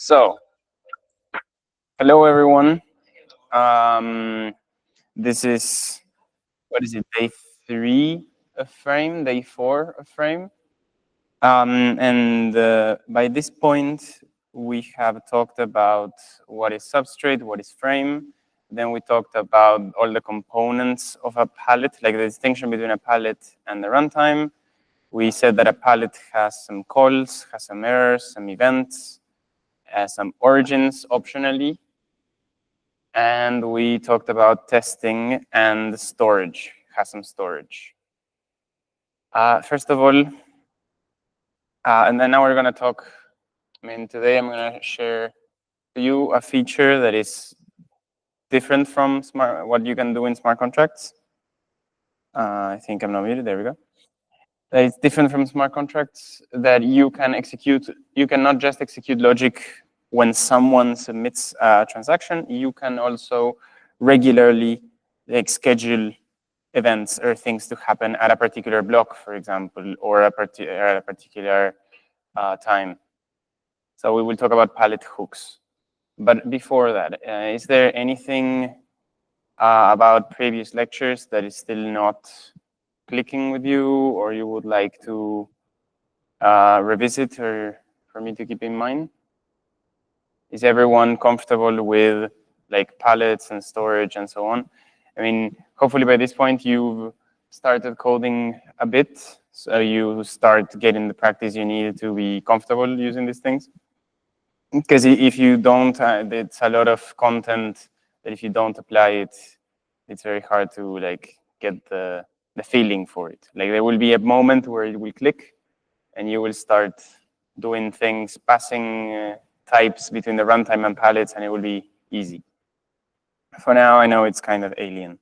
So, hello everyone. This is, what is it, day 3 of Frame, day 4 of Frame. And by this point, we have talked about what is substrate, what is frame. Then we talked about all the components of a palette, like the distinction between a palette and the runtime. We said that a palette has some calls, has some errors, some events, some origins optionally. And we talked about testing and storage, has some storage. First of all, and then now we're going to talk, today I'm going to share to you a feature that is different from what you can do in smart contracts. I think I'm not muted, there we go. That it's different from smart contracts, that you can execute, you cannot just execute logic when someone submits a transaction, you can also regularly schedule events or things to happen at a particular block, for example, or at a particular time. So we will talk about palette hooks. But before that, is there anything about previous lectures that is still not clicking with you, or you would like to revisit, or for me to keep in mind? Is everyone comfortable with like palettes and storage and so on? I mean, hopefully by this point you've started coding a bit, so you start getting the practice you need to be comfortable using these things. Because if you don't, it's a lot of content that if you don't apply it, it's very hard to like get the feeling for it. Like there will be a moment where it will click, and you will start doing things, passing types between the runtime and palettes, and it will be easy. For now, I know it's kind of alien.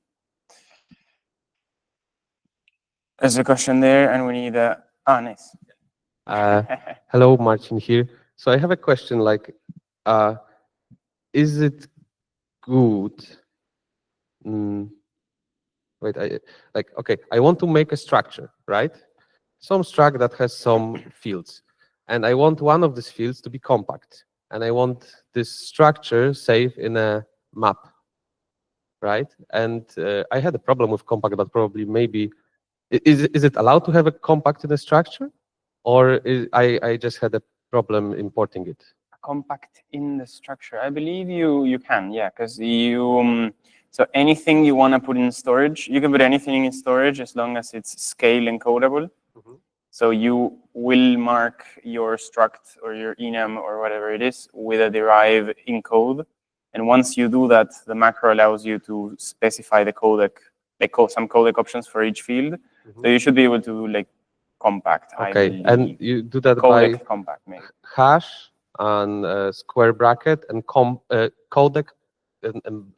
There's a question there, and we need a, nice. Hello, Martin here. So I have a question like, is it good? Wait, okay, I want to make a structure, right? Some struct that has some fields. And I want one of these fields to be compact. And I want this structure saved in a map, right? And I had a problem with compact, but probably maybe, is it allowed to have a compact in a structure? Or I just had a problem importing it? Compact in the structure, I believe you can, yeah, because you, so anything you want to put in storage, you can put anything in storage as long as it's scale encodable. So you will mark your struct or your enum or whatever it is with a derive encode. And once you do that, the macro allows you to specify the codec, like some codec options for each field. So you should be able to do like compact. Okay, and you do that codec by compact, maybe. hash and square bracket and codec and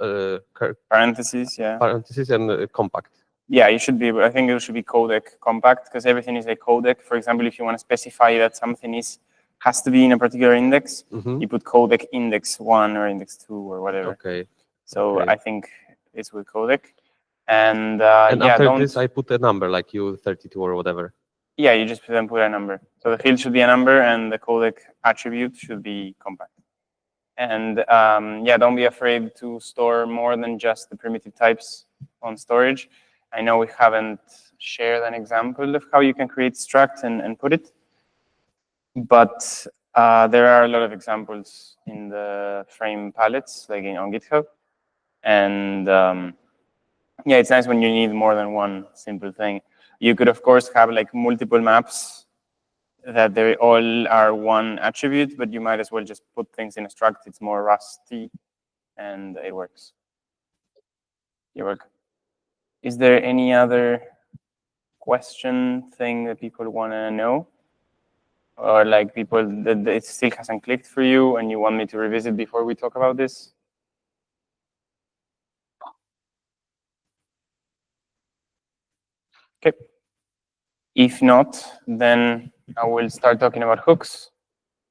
parentheses, yeah. Parentheses and compact. Yeah, you should be able, I think it should be codec compact, because everything is a codec. For example, if you want to specify that something has to be in a particular index, you put codec index 1 or index 2 or whatever. Okay. So okay. I think it's with codec. And, and yeah, after this, I put a number like U32 or whatever. Yeah, you just then put a number. So the field should be a number, and the codec attribute should be compact. And yeah, don't be afraid to store more than just the primitive types on storage. I know we haven't shared an example of how you can create struct and put it, but there are a lot of examples in the frame palettes, like on GitHub. And yeah, it's nice when you need more than one simple thing. You could, of course, have like multiple maps that they all are one attribute, but you might as well just put things in a struct. It's more rusty, and it works. You're welcome. Is there any other question, thing that people want to know? Or like people that it still hasn't clicked for you and you want me to revisit before we talk about this? Okay. If not, then I will start talking about hooks.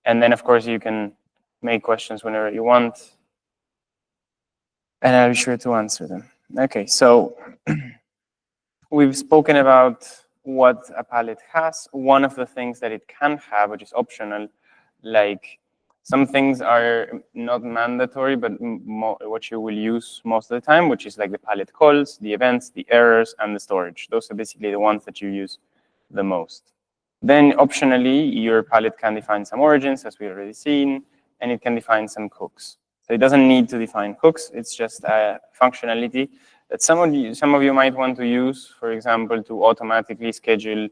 And then, of course, you can make questions whenever you want. And I'll be sure to answer them. Okay, so we've spoken about what a palette has. One of the things that it can have, which is optional, like Some things are not mandatory, but what you will use most of the time, which is like the pallet calls, the events, the errors, and the storage. Those are basically the ones that you use the most. Then optionally, your pallet can define some origins, as we already seen, and it can define some hooks. So it doesn't need to define hooks. It's just a functionality that some of you might want to use, for example, to automatically schedule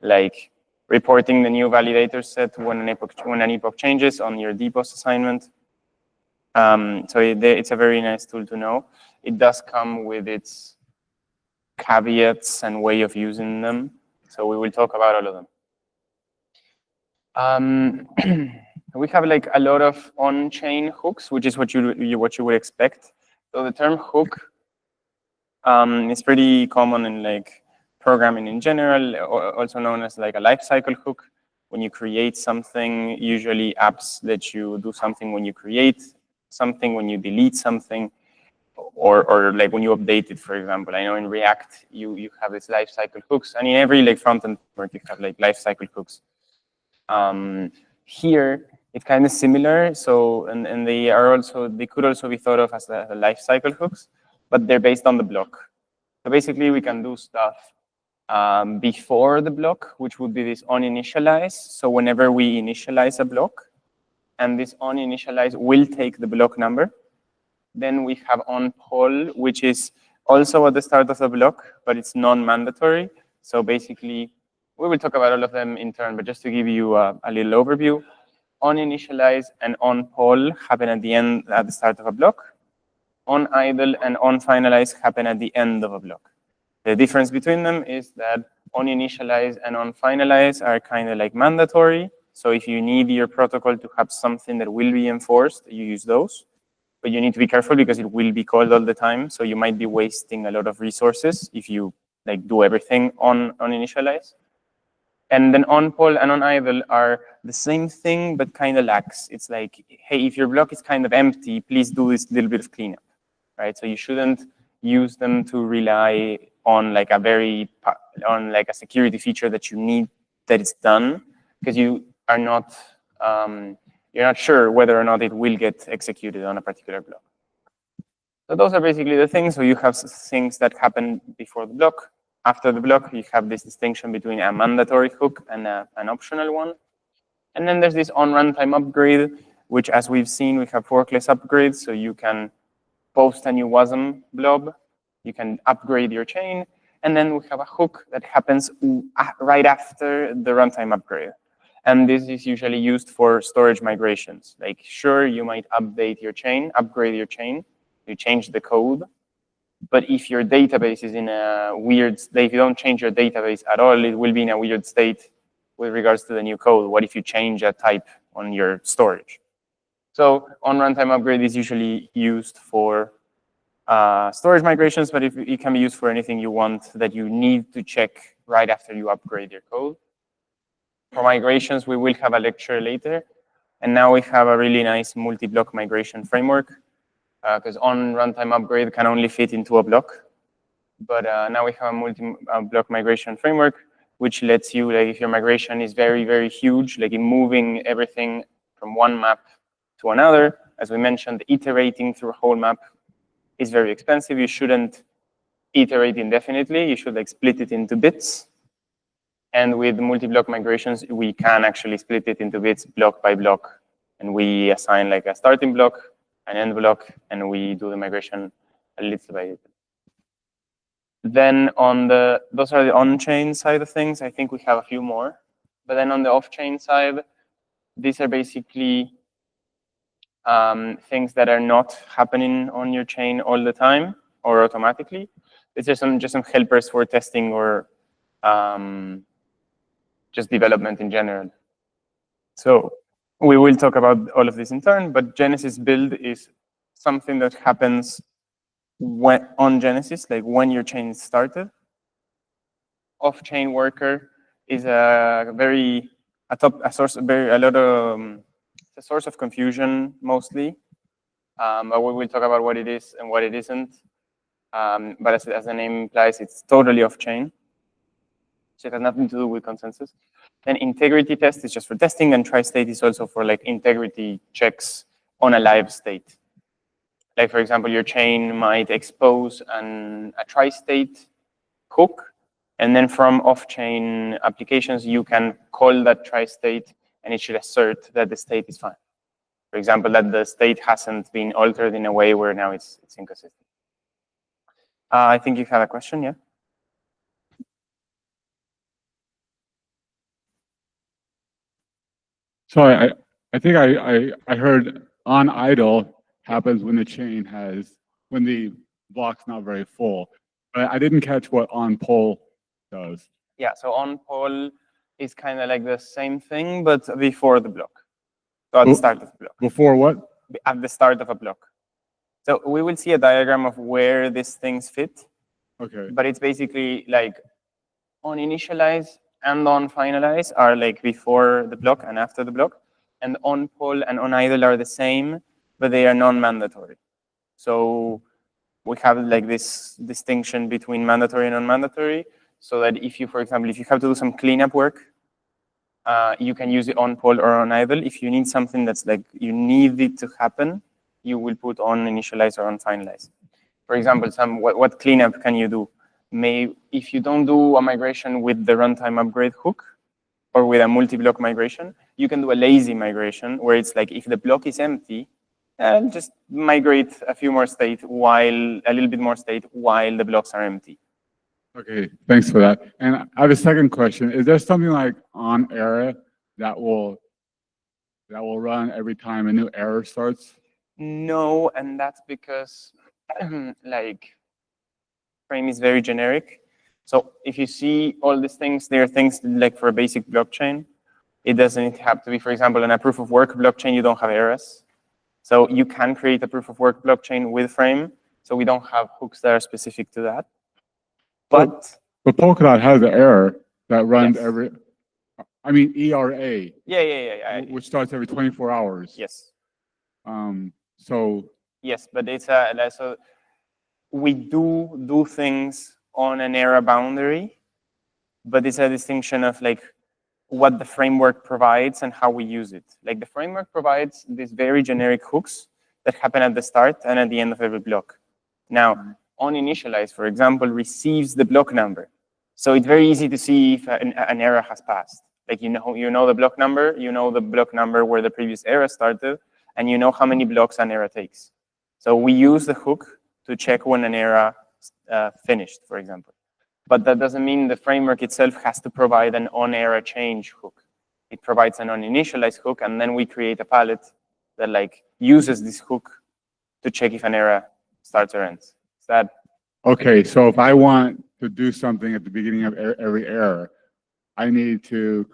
like reporting the new validator set when an epoch changes on your DPoS assignment. So it's a very nice tool to know. It does come with its caveats and way of using them. So we will talk about all of them. We have like a lot of on-chain hooks, which is what you would expect. So the term hook is pretty common in like programming in general, also known as like a lifecycle hook. When you create something, usually apps let you do something when you create something, when you delete something, or like when you update it, for example. I know in React, you have this lifecycle hooks, and in every like front-end framework, you have like lifecycle hooks. Here, it's kind of similar. So, and they could also be thought of as the lifecycle hooks, but they're based on the block. So basically, we can do stuff before the block, which would be this onInitialize. So whenever we initialize a block, and this onInitialize will take the block number. Then we have onPoll, which is also at the start of the block, but it's non-mandatory. So basically, we will talk about all of them in turn, but just to give you a little overview, onInitialize and onPoll happen at the start of a block. OnIdle and onFinalize happen at the end of a block. The difference between them is that onInitialize and onFinalize are kind of like mandatory. So if you need your protocol to have something that will be enforced, you use those. But you need to be careful because it will be called all the time. So you might be wasting a lot of resources if you like do everything on initialize. And then onPoll and onIdle are the same thing, but kind of lax. It's like, hey, if your block is kind of empty, please do this little bit of cleanup, right? So you shouldn't use them to rely on like a security feature that you need that it's done, because you are not you're not sure whether or not it will get executed on a particular block. So those are basically the things. So you have things that happen before the block. After the block, you have this distinction between a mandatory hook and an optional one. And then there's this on-runtime upgrade, which, as we've seen, we have forkless upgrades. So you can post a new WASM blob. You can upgrade your chain. And then we have a hook that happens right after the runtime upgrade. And this is usually used for storage migrations. Like, sure, you might update your chain, upgrade your chain, you change the code. But if your database is in a weird state, if you don't change your database at all, it will be in a weird state with regards to the new code. What if you change a type on your storage? So on-runtime upgrade is usually used for storage migrations, but it can be used for anything you want that you need to check right after you upgrade your code. For migrations, we will have a lecture later. And now we have a really nice multi-block migration framework, because on-runtime upgrade can only fit into a block. But now we have a multi-block migration framework, which lets you, like, if your migration is very, very huge, like in moving everything from one map to another, as we mentioned, iterating through a whole map is very expensive. You shouldn't iterate indefinitely. You should like split it into bits. And with multi-block migrations, we can actually split it into bits block by block. And we assign like a starting block, an end block, and we do the migration a little by little. Then those are the on-chain side of things. I think we have a few more. But then on the off-chain side, these are basically things that are not happening on your chain all the time or automatically. These are just some helpers for testing or just development in general. So we will talk about all of this in turn, but Genesis build is something that happens on Genesis, like when your chain is started. Off-chain worker is a source of confusion mostly, but we will talk about what it is and what it isn't. But as the name implies, it's totally off-chain. So it has nothing to do with consensus. Then integrity test is just for testing, and tri-state is also for like integrity checks on a live state. Like for example, your chain might expose a tri-state hook, and then from off-chain applications, you can call that tri-state, and it should assert that the state is fine. For example, that the state hasn't been altered in a way where now it's inconsistent. I think you have a question, yeah? So I think I heard on idle happens when the chain when the block's not very full. But I didn't catch what on poll does. Yeah, so on poll is kind of like the same thing, but before the block. So at the start of the block. Before what? At the start of a block. So we will see a diagram of where these things fit. Okay. But it's basically like on initialize and on finalize are like before the block and after the block. And on poll and on idle are the same, but they are non-mandatory. So we have like this distinction between mandatory and non-mandatory, so that if you, for example, if you have to do some cleanup work, you can use it on poll or on idle. If you need something that's like, you need it to happen, you will put on initialize or on finalize. For example, what cleanup can you do? If you don't do a migration with the runtime upgrade hook or with a multi-block migration, you can do a lazy migration where it's like, if the block is empty, just migrate a few more state a little bit more state while the blocks are empty. Okay, thanks for that. And I have a second question. Is there something like on error that will run every time a new error starts? No, and that's because like Frame is very generic. So if you see all these things, there are things like for a basic blockchain. It doesn't have to be, for example, in a proof of work blockchain, you don't have errors. So you can create a proof of work blockchain with Frame. So we don't have hooks that are specific to that. But Polkadot has an error that runs Yes. every, I mean, ERA, yeah. which starts every 24 hours. Yes. So Yes, but it's so we do things on an error boundary, but it's a distinction of like what the framework provides and how we use it. Like the framework provides these very generic hooks that happen at the start and at the end of every block. Now, on initialize, for example, receives the block number. So it's very easy to see if an error has passed. Like you know the block number, you know the block number where the previous error started, and you know how many blocks an error takes. So we use the hook to check when an error finished, for example. But that doesn't mean the framework itself has to provide an on-error change hook. It provides an on-initialize hook, and then we create a palette that like uses this hook to check if an error starts or ends. Is that? okay, so if I want to do something at the beginning of every error, I need to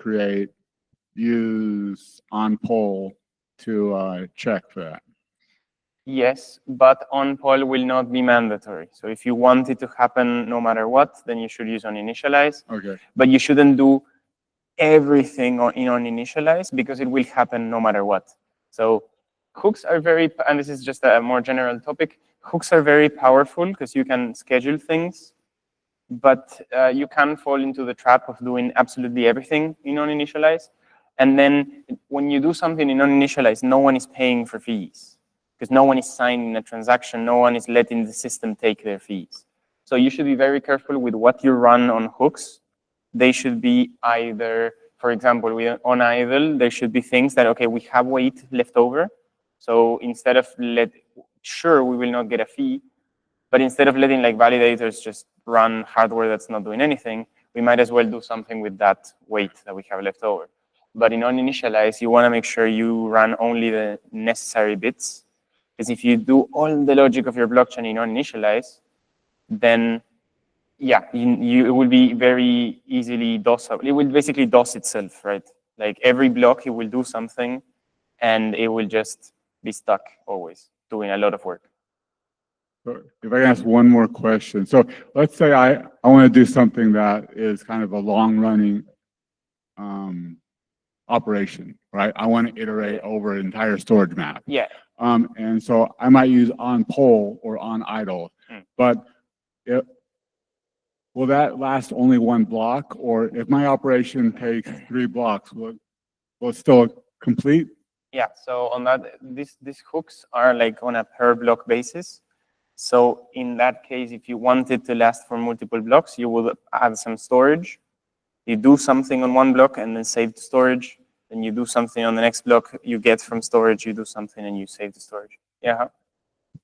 use on poll to check for that. Yes, but on poll will not be mandatory. So if you want it to happen no matter what, then you should use on initialize. Okay. But you shouldn't do everything on initialize because it will happen no matter what. So hooks are and this is just a more general topic, hooks are very powerful because you can schedule things, but you can fall into the trap of doing absolutely everything in on-initialize. And then when you do something in on-initialize, no one is paying for fees because no one is signing a transaction, no one is letting the system take their fees. So you should be very careful with what you run on hooks. They should be either, for example, on idle, there should be things that, okay, we have weight left over. So instead of sure, we will not get a fee, but instead of letting like validators just run hardware that's not doing anything, we might as well do something with that weight that we have left over. But in on-initialize, you want to make sure you run only the necessary bits. Because if you do all the logic of your blockchain in on-initialize, then yeah, it will be very easily DOSable. It will basically DOS itself, right? Like every block, it will do something, and it will just be stuck always, doing a lot of work. So if I can ask one more question. So let's say I want to do something that is kind of a long-running operation, right? I want to iterate over an entire storage map. Yeah. And so I might use on poll or on idle. But will that last only one block? Or if my operation takes 3 blocks, will it still complete? Yeah, so on that, these hooks are like on a per block basis. So in that case, if you want it to last for multiple blocks, you will add some storage. You do something on one block and then save the storage. Then you do something on the next block, you get from storage, you do something and you save the storage. Yeah.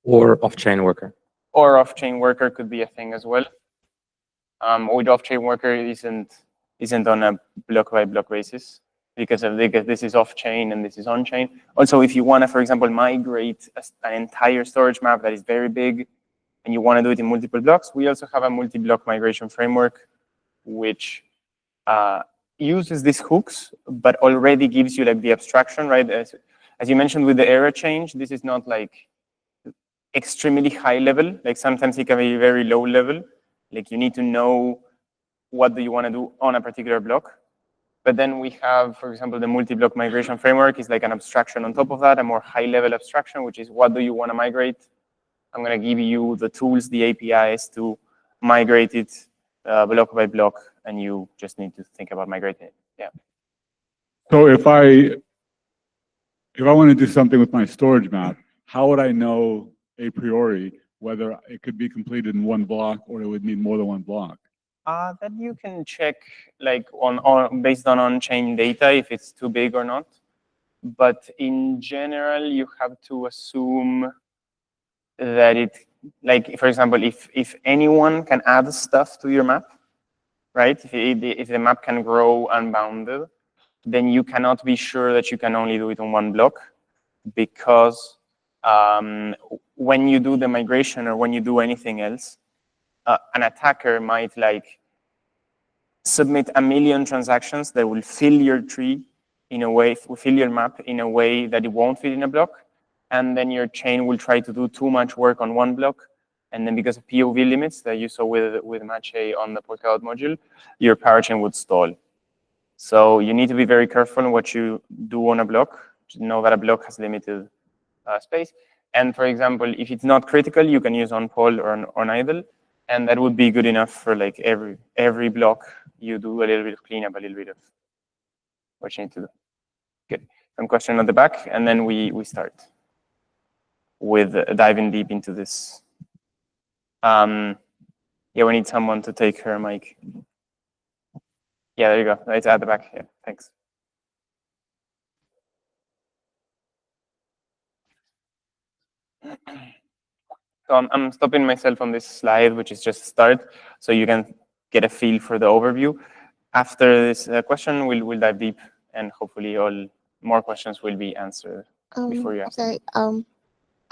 Or off-chain worker. Or off-chain worker could be a thing as well. With off-chain worker isn't on a block by block basis because this is off-chain and this is on-chain. Also, if you want to, for example, migrate an entire storage map that is very big and you want to do it in multiple blocks, we also have a multi-block migration framework which uses these hooks, but already gives you like the abstraction, right? As you mentioned with the error change, this is not like extremely high level. Like sometimes it can be very low level. Like you need to know what do you want to do on a particular block. But then we have, for example, the multi-block migration framework is like an abstraction on top of that, a more high-level abstraction, which is what do you want to migrate? I'm going to give you the tools, the APIs to migrate it block by block, and you just need to think about migrating it. Yeah. So if I want to do something with my storage map, how would I know a priori whether it could be completed in one block or it would need more than one block? That you can check like on based on on-chain data if it's too big or not. But in general, you have to assume that it, like for example, if anyone can add stuff to your map, right? If the map can grow unbounded, then you cannot be sure that you can only do it on one block, because when you do the migration or when you do anything else, an attacker might like submit 1 million transactions that will fill your tree in a way, fill your map in a way that it won't fit in a block. And then your chain will try to do too much work on one block. And then because of POV limits that you saw with Mache on the Polkadot module, your parachain would stall. So you need to be very careful in what you do on a block, to know that a block has limited space. And for example, if it's not critical, you can use on-poll or on idle. And that would be good enough for like every block. You do a little bit of cleanup, a little bit of what you need to do. Good. Some question on the back, and then we start with diving deep into this. Yeah, we need someone to take her mic. Yeah, there you go. It's at the back. Yeah, thanks. So I'm stopping myself on this slide, which is just start, so you can get a feel for the overview. After this question, we'll dive deep, and hopefully all more questions will be answered before you ask. Okay.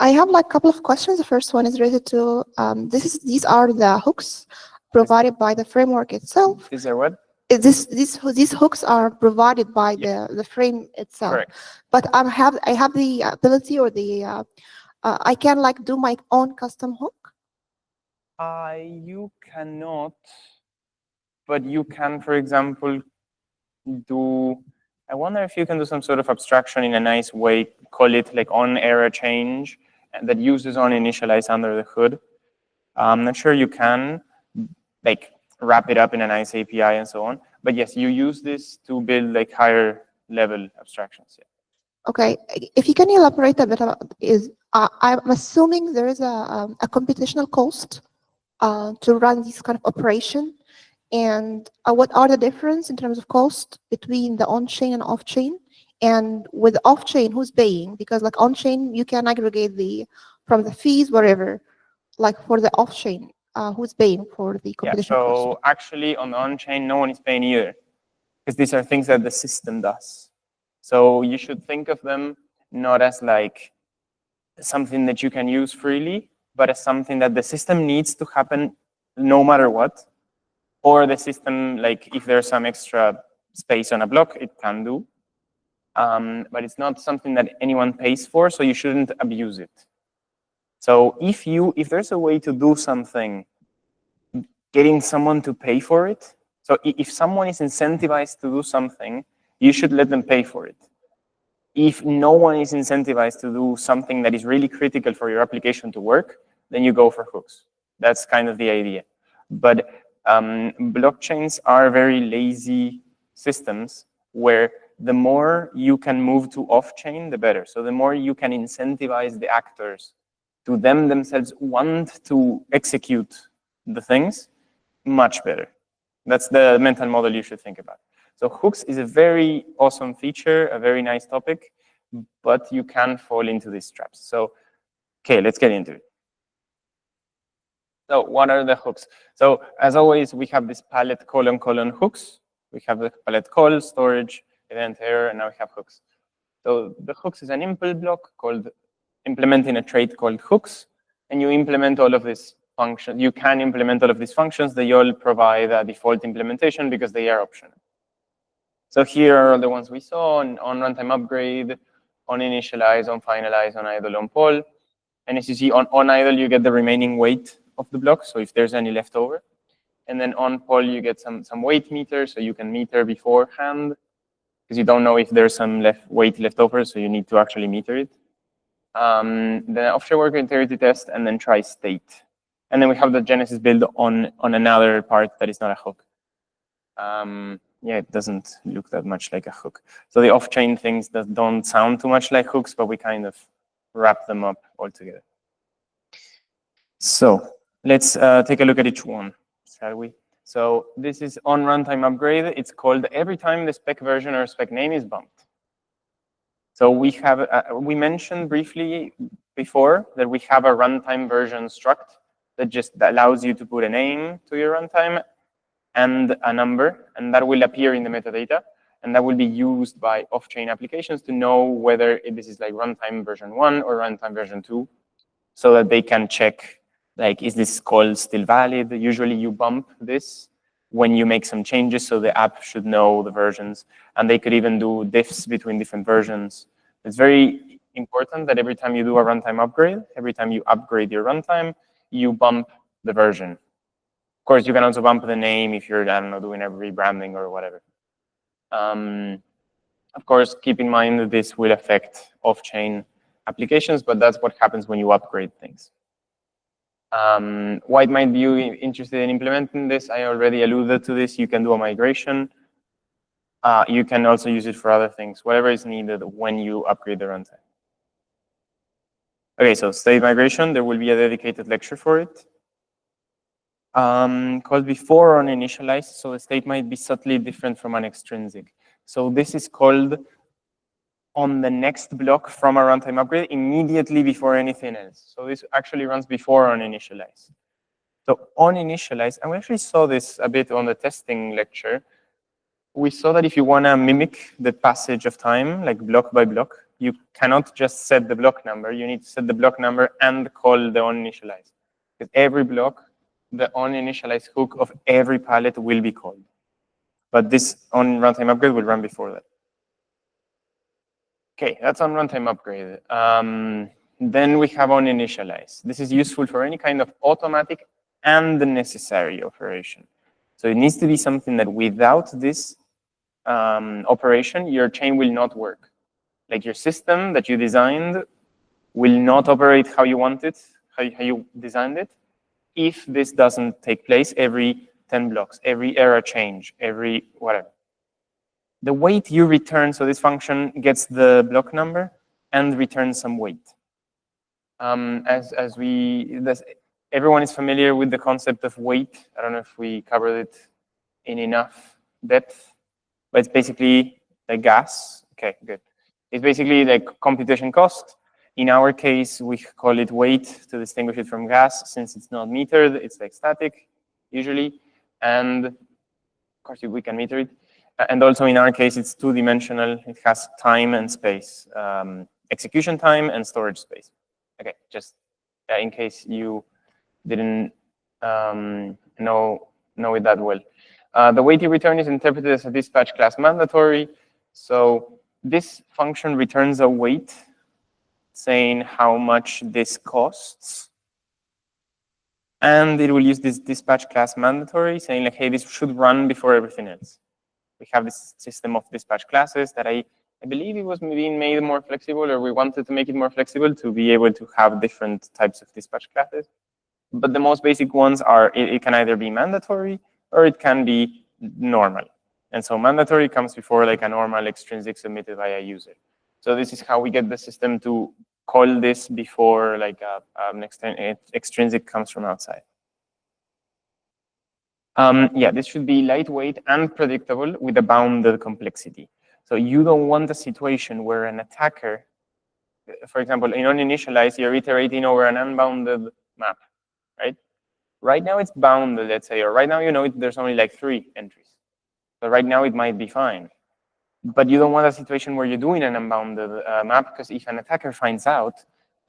I have like a couple of questions. The first one is related to these are the hooks provided by the framework itself. Is there what? These hooks are provided by the frame itself. Correct. But I have the ability or the I can like do my own custom hook. You cannot, but you can, for example, do. I wonder if you can do some sort of abstraction in a nice way. Call it like on error change, and that uses on initialize under the hood. I'm not sure you can like wrap it up in a nice API and so on. But yes, you use this to build like higher level abstractions. Yeah. Okay, if you can elaborate a bit about I'm assuming there is a computational cost to run this kind of operation, and what are the difference in terms of cost between the on-chain and off-chain? And with off-chain, who's paying? Because like on-chain, you can aggregate from the fees wherever. Like for the off-chain, who's paying for the computational cost? So actually on the on-chain, no one is paying either, because these are things that the system does. So you should think of them not as like something that you can use freely, but as something that the system needs to happen no matter what. Or the system, like if there's some extra space on a block, it can do. But it's not something that anyone pays for, so you shouldn't abuse it. So if there's a way to do something, getting someone to pay for it, so if someone is incentivized to do something, you should let them pay for it. If no one is incentivized to do something that is really critical for your application to work, then you go for hooks. That's kind of the idea. But Blockchains are very lazy systems where the more you can move to off-chain, the better. So the more you can incentivize the actors to themselves want to execute the things, much better. That's the mental model you should think about. So hooks is a very awesome feature, a very nice topic, but you can fall into these traps. So, okay, let's get into it. So what are the hooks? So as always, we have this palette : hooks. We have the palette call, storage, event error, and now we have hooks. So the hooks is an impl block called implementing a trait called hooks, and you implement all of these functions. You can implement all of these functions. They all provide a default implementation because they are optional. So here are the ones we saw on runtime upgrade, on initialize, on finalize, on idle, on poll. And as you see, on idle, you get the remaining weight of the block, so if there's any left over. And then on poll, you get some weight meter, so you can meter beforehand, because you don't know if there's some weight left over, so you need to actually meter it. Then offshore worker integrity test, and then try state. And then we have the Genesis build on another part that is not a hook. Yeah, it doesn't look that much like a hook. So the off-chain things that don't sound too much like hooks, but we kind of wrap them up all together. So let's take a look at each one, shall we? So this is on runtime upgrade. It's called every time the spec version or spec name is bumped. So we have we mentioned briefly before that we have a runtime version struct that allows you to put a name to your runtime and a number, and that will appear in the metadata, and that will be used by off-chain applications to know whether this is like runtime version 1 or runtime version 2, so that they can check, like, is this call still valid? Usually you bump this when you make some changes, so the app should know the versions, and they could even do diffs between different versions. It's very important that every time you do a runtime upgrade, every time you upgrade your runtime, you bump the version. Of course, you can also bump the name if you're, I don't know, doing a rebranding or whatever. Of course, keep in mind that this will affect off-chain applications, but that's what happens when you upgrade things. Why might be you interested in implementing this? I already alluded to this. You can do a migration. You can also use it for other things, whatever is needed when you upgrade the runtime. Okay, so state migration, there will be a dedicated lecture for it. Called before on initialize, so the state might be subtly different from an extrinsic. So this is called on the next block from a runtime upgrade immediately before anything else. So this actually runs before on initialize. So on initialize, and we actually saw this a bit on the testing lecture. We saw that if you want to mimic the passage of time, like block by block, you cannot just set the block number. You need to set the block number and call the on initialize. Because every block, the on initialize hook of every pallet will be called. But this on runtime upgrade will run before that. Okay, that's on runtime upgrade. Then we have on initialize. This is useful for any kind of automatic and necessary operation. So it needs to be something that without this operation, your chain will not work. Like your system that you designed will not operate how you want it, how you designed it, if this doesn't take place every 10 blocks, every error change, every whatever. The weight you return, so this function gets the block number and returns some weight. Everyone is familiar with the concept of weight. I don't know if we covered it in enough depth, but it's basically the gas. Okay, good. It's basically like computation cost. In our case, we call it weight to distinguish it from gas. Since it's not metered, it's like static, usually. And of course, we can meter it. And also in our case, it's two-dimensional. It has time and space, execution time and storage space. Okay, just in case you didn't know it that well. The weight you return is interpreted as a dispatch class mandatory. So this function returns a weight saying how much this costs. And it will use this dispatch class mandatory saying like, hey, this should run before everything else. We have this system of dispatch classes that I believe it was being made more flexible, or we wanted to make it more flexible to be able to have different types of dispatch classes. But the most basic ones are, it can either be mandatory or it can be normal. And so mandatory comes before like a normal extrinsic submitted by a user. So this is how we get the system to call this before like an extrinsic comes from outside. Yeah, this should be lightweight and predictable with a bounded complexity. So you don't want a situation where an attacker, for example, in uninitialized, you're iterating over an unbounded map, right? Right now it's bounded, let's say, or right now you know there's only like 3 entries. So right now it might be fine. But you don't want a situation where you're doing an unbounded map, because if an attacker finds out,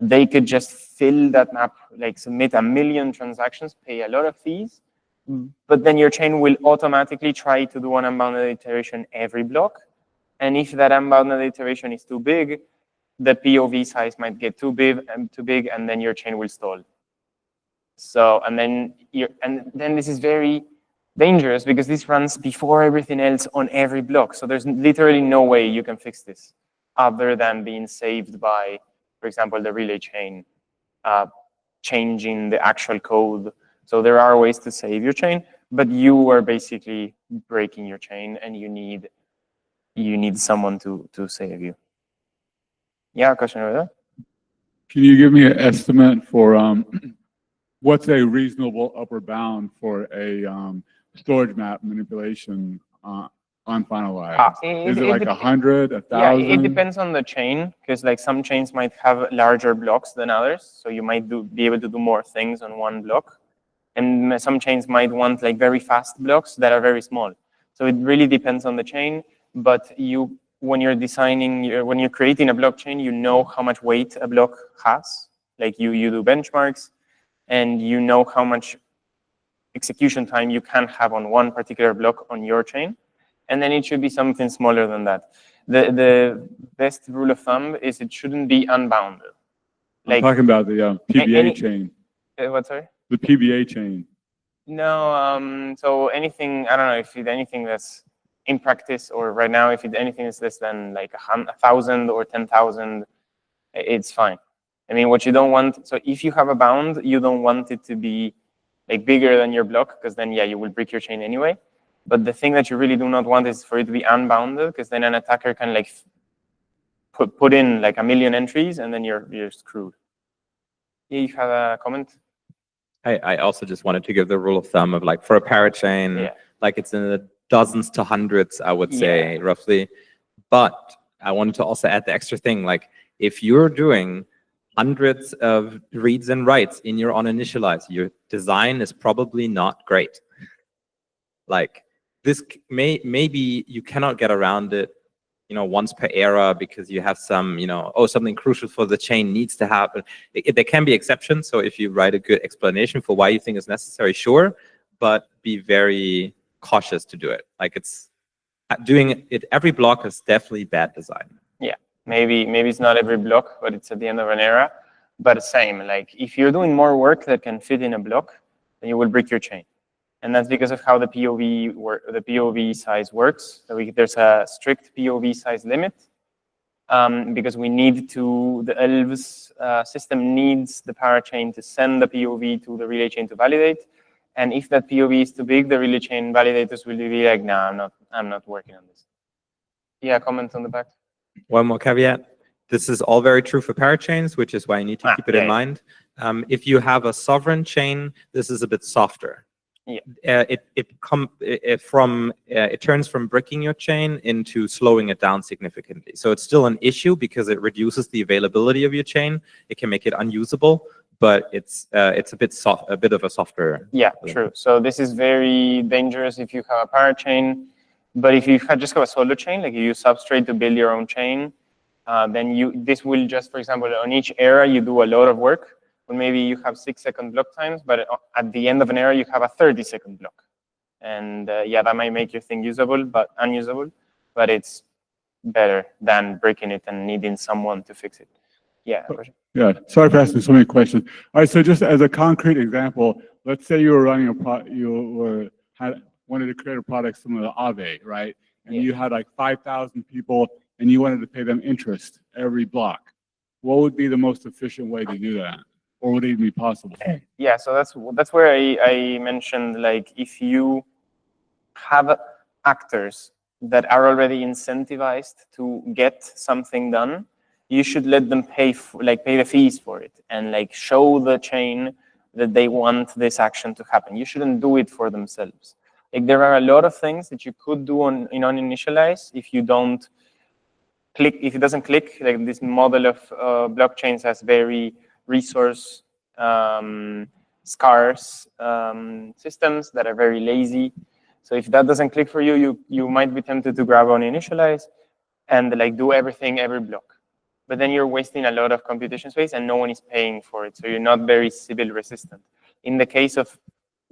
they could just fill that map, like submit 1 million transactions, pay a lot of fees, but then your chain will automatically try to do an unbounded iteration every block. And if that unbounded iteration is too big, the POV size might get too big, and then your chain will stall. So, and then this is very dangerous because this runs before everything else on every block. So there's literally no way you can fix this other than being saved by, for example, the relay chain, changing the actual code. So there are ways to save your chain, but you are basically breaking your chain, and you need someone to save you. Yeah, question over there. Can you give me an estimate for what's a reasonable upper bound for a storage map manipulation unfinalized? Is it like 100, 1,000? Yeah, it depends on the chain, because like some chains might have larger blocks than others, so you might be able to do more things on one block. And some chains might want like very fast blocks that are very small. So it really depends on the chain. But when you're designing, when you're creating a blockchain, you know how much weight a block has. Like you do benchmarks, and you know how much execution time you can have on one particular block on your chain. And then it should be something smaller than that. The best rule of thumb is it shouldn't be unbounded. I'm talking about the PBA chain. What, sorry? The PBA chain. No, so anything, I don't know if it's anything that's in practice, or right now, if anything is less than like 1,000 or 10,000, it's fine. I mean, what you don't want, so if you have a bound, you don't want it to be like bigger than your block, because then, yeah, you will break your chain anyway. But the thing that you really do not want is for it to be unbounded, because then an attacker can like put in like 1 million entries, and then you're screwed. Yeah, you have a comment? I also just wanted to give the rule of thumb of like for a parachain, like it's in the dozens to hundreds, I would say, roughly. But I wanted to also add the extra thing, like if you're doing hundreds of reads and writes in your uninitialized, your design is probably not great. Like this maybe you cannot get around it, once per era, because you have some, something crucial for the chain needs to happen. There can be exceptions. So if you write a good explanation for why you think it's necessary, sure, but be very cautious to do it. Like it's doing it every block is definitely bad design. Yeah, maybe it's not every block, but it's at the end of an era. But same, like if you're doing more work that can fit in a block, then you will break your chain. And that's because of how the POV size works. So there's a strict POV size limit, because we need the ELV's system needs the parachain to send the POV to the relay chain to validate. And if that POV is too big, the relay chain validators will be like, nah, I'm not working on this. Yeah, comment on the back. One more caveat. This is all very true for parachains, which is why you need to keep it in mind. If you have a sovereign chain, this is a bit softer. Yeah. It turns from breaking your chain into slowing it down significantly. So it's still an issue because it reduces the availability of your chain. It can make it unusable, but it's a bit of a softer. Yeah, true. So this is very dangerous if you have a parachain. But if you just have a solo chain, like you use Substrate to build your own chain, then this will just, for example, on each era you do a lot of work. Well, maybe you have 6-second block times, but at the end of an era, you have a 30-second block. And yeah, that might make your thing unusable, but it's better than breaking it and needing someone to fix it. Yeah. Yeah, sorry for asking so many questions. All right, so just as a concrete example, let's say you were running wanted to create a product similar to Aave, right? And you had like 5,000 people, and you wanted to pay them interest every block. What would be the most efficient way to do that? Or would it even be possible? Yeah, so that's where I mentioned, like, if you have actors that are already incentivized to get something done, you should let them pay pay the fees for it and like show the chain that they want this action to happen. You shouldn't do it for themselves. Like there are a lot of things that you could do in uninitialize if you don't click, if it doesn't click. Like this model of blockchains has very resource scarce systems that are very lazy. So if that doesn't click for you, you might be tempted to grab uninitialize and like do everything every block. But then you're wasting a lot of computation space and no one is paying for it. So you're not very Sybil resistant. In the case of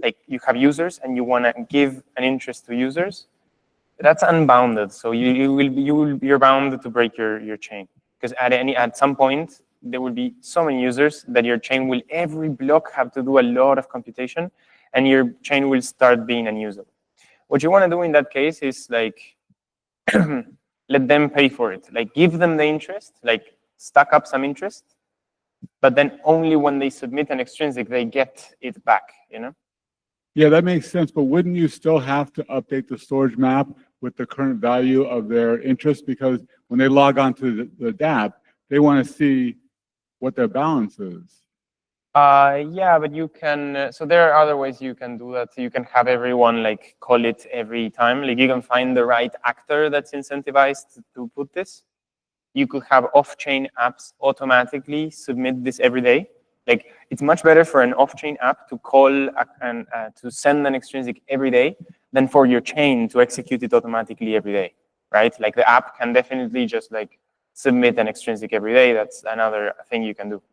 like you have users and you want to give an interest to users, that's unbounded. So you're bound to break your chain, because at some point there will be so many users that your chain will every block have to do a lot of computation, and your chain will start being unusable. What you want to do in that case is like let them pay for it. Like give them the interest, like stack up some interest, but then only when they submit an extrinsic they get it back. You know? Yeah, that makes sense. But wouldn't you still have to update the storage map with the current value of their interest? Because when they log on to the dApp, they want to see what their balance is. Yeah, but you can, so there are other ways you can do that. You can have everyone like call it every time. Like you can find the right actor that's incentivized to put this. You could have off-chain apps automatically submit this every day. Like it's much better for an off-chain app to call and to send an extrinsic every day than for your chain to execute it automatically every day, right? Like the app can definitely just like submit an extrinsic every day. That's another thing you can do.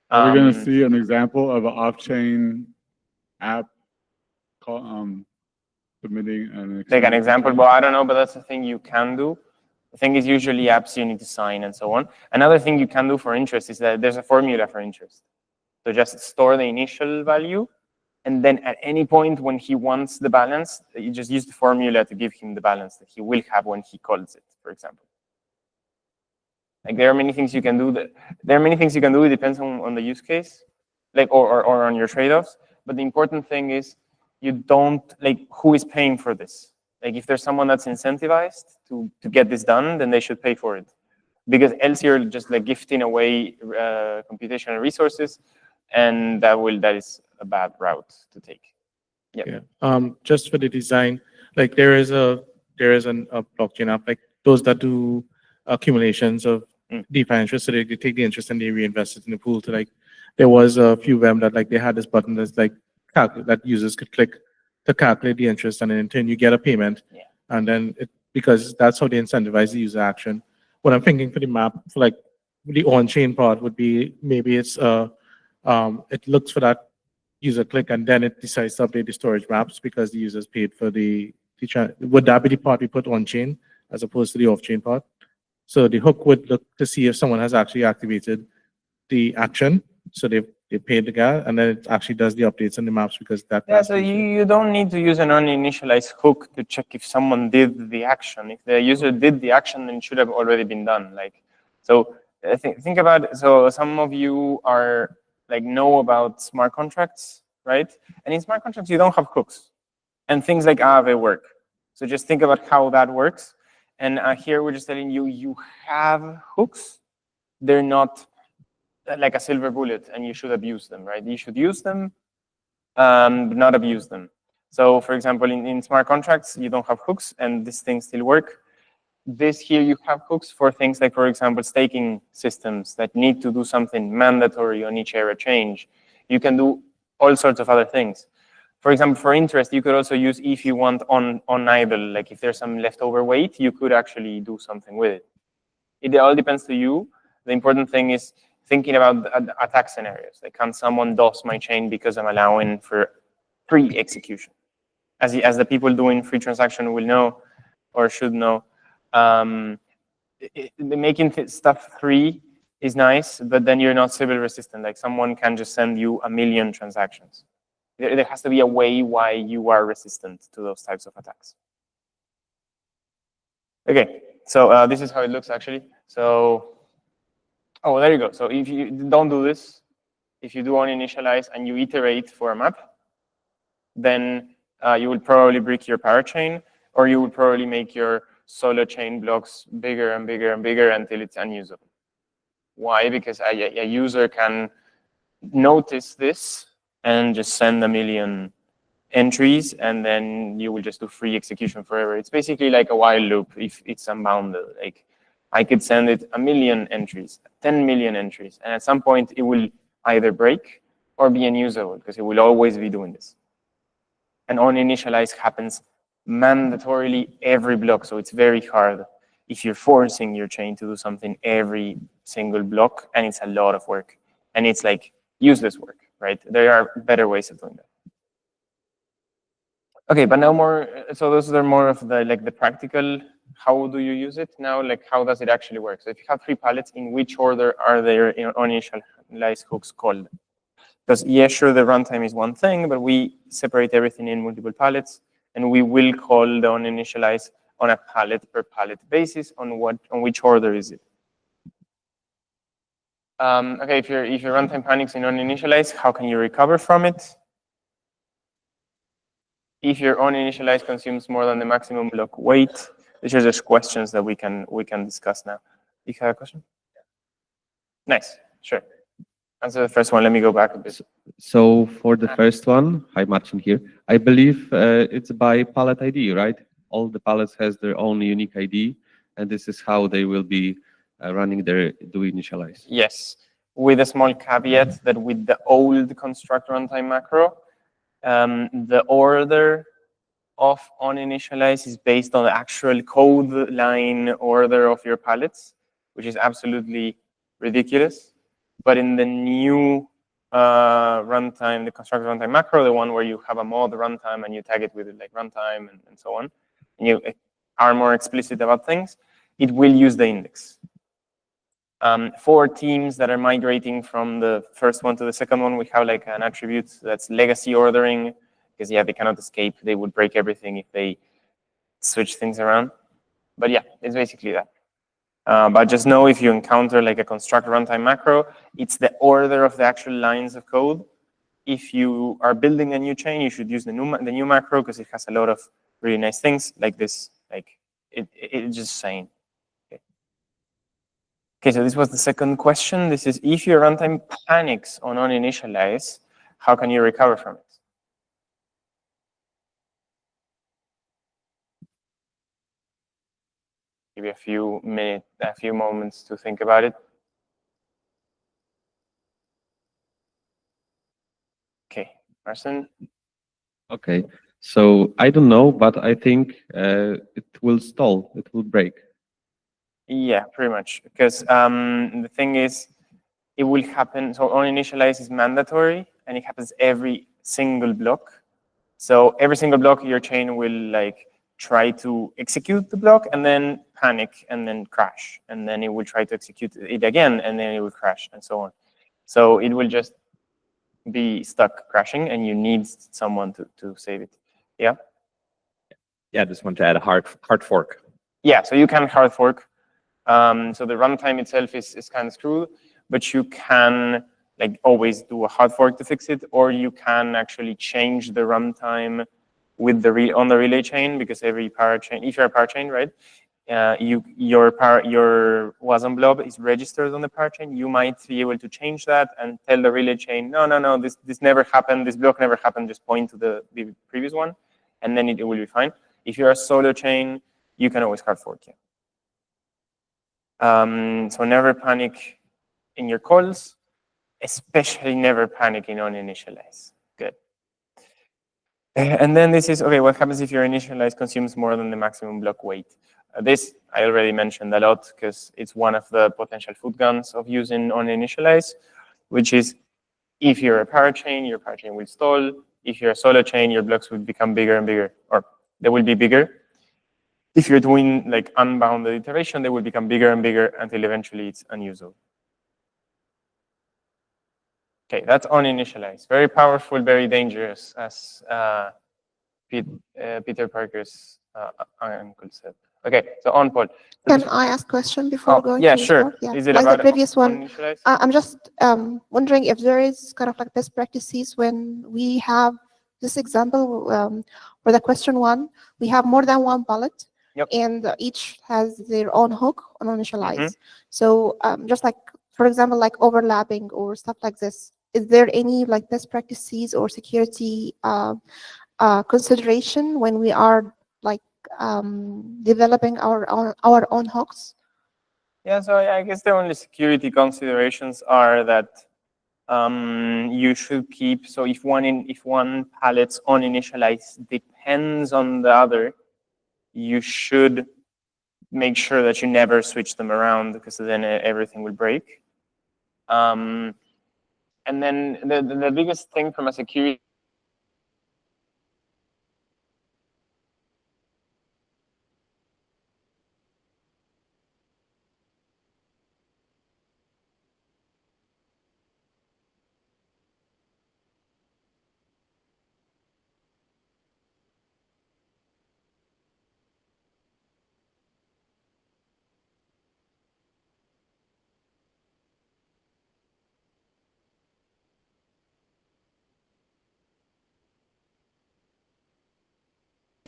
Are we going to see an example of an off-chain app submitting an like an example? Well, I don't know, but that's the thing you can do. The thing is usually apps you need to sign and so on. Another thing you can do for interest is that there's a formula for interest. So just store the initial value, and then at any point when he wants the balance, you just use the formula to give him the balance that he will have when he calls it, for example. Like there are many things you can do. It depends on the use case, like or on your trade-offs. But the important thing is you don't like who is paying for this. Like if there's someone that's incentivized to get this done, then they should pay for it, because else you're just like gifting away computational resources, and that is a bad route to take. Yeah. Just for the design, like there is a blockchain app like those that do accumulations of DeFi interest, so they take the interest and they reinvest it in the pool. To like, there was a few of them that like they had this button that's like that users could click to calculate the interest, and then in turn you get a payment, and then because that's how they incentivize the user action. What I'm thinking for the map for like the on-chain part would be maybe it's it looks for that user click and then it decides to update the storage maps because the users paid for the would that be the part we put on-chain as opposed to the off-chain part? So the hook would look to see if someone has actually activated the action. So they paid the guy, and then it actually does the updates on the maps because that. Yeah, so you don't need to use an uninitialized hook to check if someone did the action. If the user did the action, then it should have already been done. Like, so think about it. So some of you are like know about smart contracts, right? And in smart contracts, you don't have hooks, and things like Aave work. So just think about how that works. And here we're just telling you, you have hooks. They're not like a silver bullet, and you should abuse them, right? You should use them, but not abuse them. So for example, in smart contracts, you don't have hooks, and these things still work. This here, you have hooks for things like, for example, staking systems that need to do something mandatory on each error change. You can do all sorts of other things. For example, for interest, you could also use if you want on idle, like if there's some leftover weight, you could actually do something with it. It all depends to you. The important thing is thinking about attack scenarios. Like, can someone DOS my chain because I'm allowing for free execution? As the people doing free transaction will know or should know, making stuff free is nice, but then you're not Sybil resistant. Like someone can just send you 1 million transactions. There has to be a way why you are resistant to those types of attacks. Okay, so this is how it looks actually. So, oh, there you go. So if you don't do this, if you do uninitialize and you iterate for a map, then you will probably break your parachain, or you will probably make your solo chain blocks bigger and bigger and bigger until it's unusable. Why? Because a user can notice this and just send a million entries, and then you will just do free execution forever. It's basically like a while loop if it's unbounded. Like I could send it a million entries, 10 million entries, and at some point it will either break or be unusable because it will always be doing this. And on initialize happens mandatorily every block, so it's very hard if you're forcing your chain to do something every single block, and it's a lot of work, and it's like useless work, right? There are better ways of doing that. Okay, but now more, so those are more of the like the practical, how do you use it? Now, like how does it actually work? So if you have 3 pallets, in which order are their uninitialized hooks called? Because yeah, sure, the runtime is one thing, but we separate everything in multiple pallets, and we will call the uninitialize on a pallet per pallet basis on which order is it. Okay, if your runtime panics in uninitialize, how can you recover from it? If your uninitialize consumes more than the maximum block weight, these are just questions that we can discuss now. You have a question? Nice, sure. Answer the first one. Let me go back a bit. So for the first one, hi Marcin here. I believe it's by pallet ID, right? All the pallets has their own unique ID, and this is how they will be running their do initialize. Yes, with a small caveat that with the old construct runtime macro, the order of uninitialize is based on the actual code line order of your pallets, which is absolutely ridiculous. But in the new runtime, the construct runtime macro, the one where you have a mod runtime and you tag it with like runtime and so on, and you are more explicit about things, it will use the index. For teams that are migrating from the first one to the second one, we have like an attribute that's legacy ordering, because yeah, they cannot escape. They would break everything if they switch things around. But yeah, it's basically that. But just know if you encounter like a construct runtime macro, it's the order of the actual lines of code. If you are building a new chain, you should use the new macro because it has a lot of really nice things like this. Like it's just saying. Okay, so this was the second question. This is if your runtime panics on uninitialize, how can you recover from it? Give you a few moments to think about it. Okay, Marcin? Okay, so I don't know, but I think it will stall, it will break. Yeah, pretty much. Because the thing is, it will happen. So uninitialize is mandatory, and it happens every single block. So every single block, your chain will like try to execute the block and then panic and then crash. And then it will try to execute it again, and then it will crash and so on. So it will just be stuck crashing, and you need someone to save it. Yeah? Yeah, I just want to add a hard fork. Yeah, so you can hard fork. So the runtime itself is kind of screwed, but you can like always do a hard fork to fix it, or you can actually change the runtime with the on the relay chain, because every parachain, if you're a parachain, right, your WASM blob is registered on the parachain. You might be able to change that and tell the relay chain, no, this never happened, this block never happened, just point to the previous one, and then it will be fine. If you're a solo chain, you can always hard fork, yeah. So never panic in your calls, especially never panic in uninitialize. Good. And then this is, okay, what happens if your initialize consumes more than the maximum block weight? This I already mentioned a lot because it's one of the potential food guns of using uninitialize, which is if you're a parachain, your parachain will stall. If you're a solo chain, your blocks will become bigger and bigger, or they will be bigger. If you're doing like unbounded iteration, they will become bigger and bigger until eventually it's unusable. Okay, that's uninitialized. Very powerful, very dangerous, as Peter Parker's uncle said. Okay, so on Paul. Can I ask a question before going yeah, to sure. Paul? Yeah, Is it like about the previous one. uninitialized? I'm just wondering if there is kind of like best practices when we have this example, for the question one, we have more than one pallet. Yep. And each has their own hook on initialize. So just like, for example, like overlapping or stuff like this, is there any like best practices or security consideration when we are like developing our own hooks? Yeah, so I guess the only security considerations are that you should keep, so if one pallet's on initialize depends on the other, you should make sure that you never switch them around, because then everything will break. And then the biggest thing from a security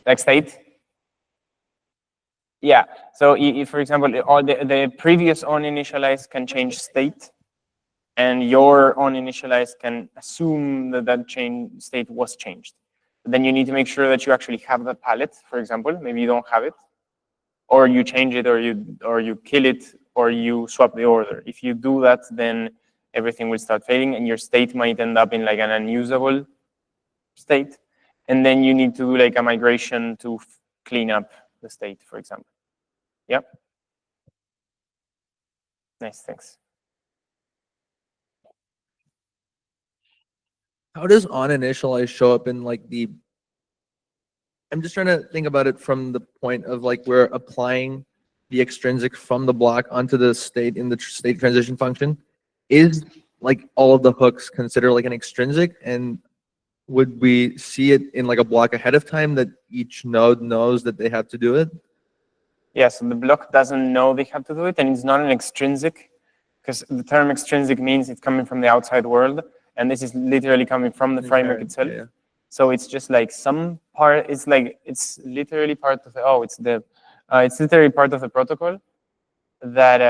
like state. Yeah, so if, for example, all the previous on initialize can change state, and your on initialize can assume that that change state was changed. Then you need to make sure that you actually have the pallet, for example. Maybe you don't have it, or you change it, or you kill it, or you swap the order. If you do that, then everything will start failing, and your state might end up in like an unusable state. And then you need to do like a migration to clean up the state, for example. Yep. Nice, thanks. How does on initialize show up in like the, I'm just trying to think about it from the point of like we're applying the extrinsic from the block onto the state in the state transition function. Is like all of the hooks considered like an extrinsic, and would we see it in like a block ahead of time that each node knows that they have to do it? Yeah, so the block doesn't know they have to do it, and it's not an extrinsic, because the term extrinsic means it's coming from the outside world, and this is literally coming from the framework itself. Yeah. So it's just like some part. It's like it's literally part of the. It's literally part of the protocol that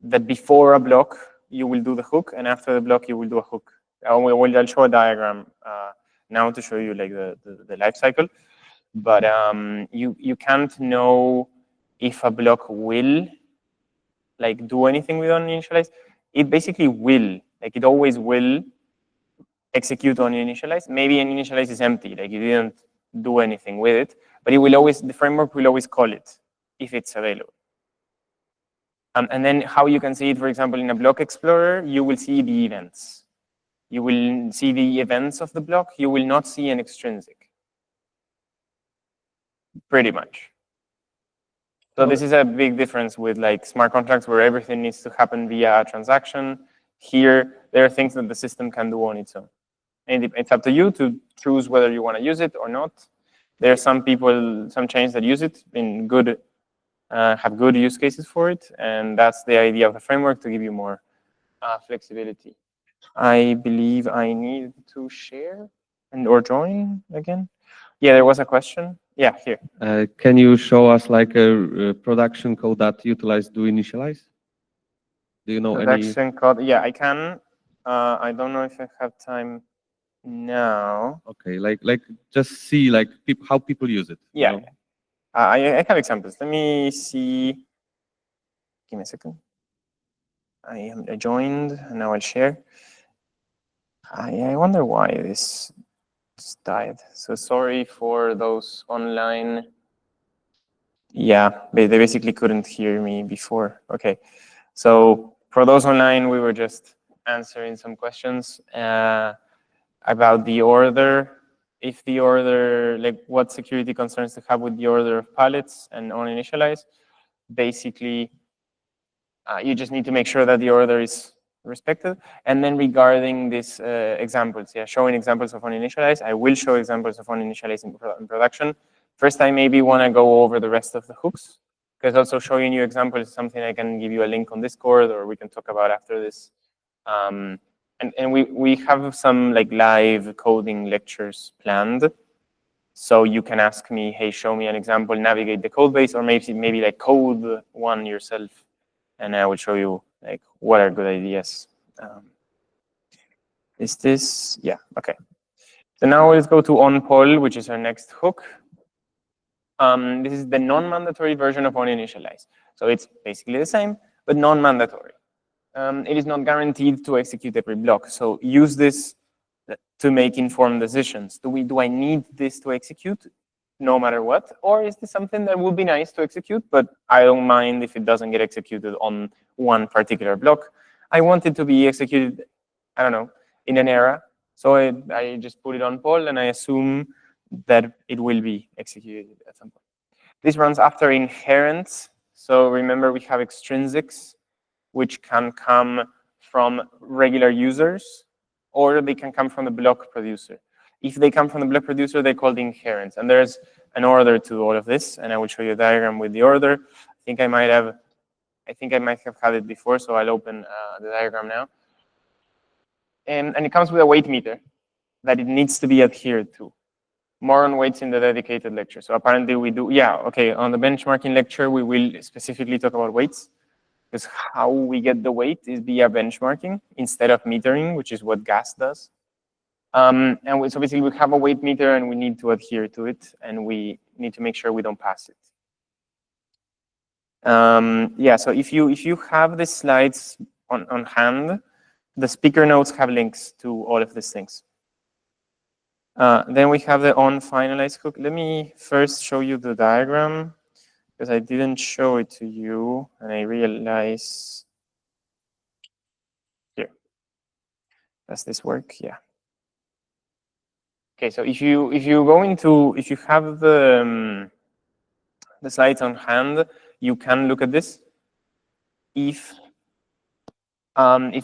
that before a block you will do the hook, and after the block you will do a hook. I'll show a diagram now to show you like the life cycle. But you can't know if a block will like do anything with uninitialize. It basically will, like it always will execute on initialize. Maybe an initialize is empty, like you didn't do anything with it, but it will always, the framework will always call it if it's available. And then how you can see it, for example, in a block explorer, you will see the events. You will see the events of the block. You will not see an extrinsic. Pretty much. So this is a big difference with like smart contracts where everything needs to happen via a transaction. Here, there are things that the system can do on its own. And it's up to you to choose whether you want to use it or not. There are some people, some chains that use it in good, have good use cases for it. And that's the idea of the framework, to give you more flexibility. I believe I need to share or join again. Yeah, there was a question. Yeah, here. Can you show us like a production code that utilize do initialize? Do you know Production code. Yeah, I can. I don't know if I have time now. Okay, like just see like how people use it. Yeah, you know? I have examples. Let me see. Give me a second. I joined, and now I'll share. I wonder why this died. So sorry for those online. Yeah, they basically couldn't hear me before. Okay, so for those online, we were just answering some questions about the order. If the order, like what security concerns to have with the order of pallets and on initialize. Basically, you just need to make sure that the order is respected. And then regarding these examples, yeah, showing examples of on initialize, I will show examples of on initialize in production. First, I maybe want to go over the rest of the hooks, because also showing you examples is something I can give you a link on Discord, or we can talk about after this. and we have some like live coding lectures planned. So you can ask me, hey, show me an example, navigate the code base, or maybe like code one yourself, and I will show you like what are good ideas. Is this, yeah, okay. So now let's go to onPoll, which is our next hook. This is the non-mandatory version of onInitialize. So it's basically the same, but non-mandatory. It is not guaranteed to execute every block. So use this to make informed decisions. Do I need this to execute no matter what? Or is this something that would be nice to execute, but I don't mind if it doesn't get executed on one particular block? I want it to be executed, I don't know, in an era. So I just put it on poll, and I assume that it will be executed at some point. This runs after inherent. So remember, we have extrinsics, which can come from regular users, or they can come from the block producer. If they come from the block producer, they're called inherent. And there's an order to all of this, and I will show you a diagram with the order. I think I might have had it before, so I'll open the diagram now. And it comes with a weight meter that it needs to be adhered to. More on weights in the dedicated lecture. So apparently we do, yeah, okay, on the benchmarking lecture, we will specifically talk about weights, because how we get the weight is via benchmarking instead of metering, which is what gas does. So basically we have a weight meter and we need to adhere to it, and we need to make sure we don't pass it. Yeah, so if you have the slides on hand, the speaker notes have links to all of these things. Then we have the onFinalize hook. Let me first show you the diagram, because I didn't show it to you, and I realize here. Does this work? Yeah. Okay, so if you have the slides on hand, you can look at this. If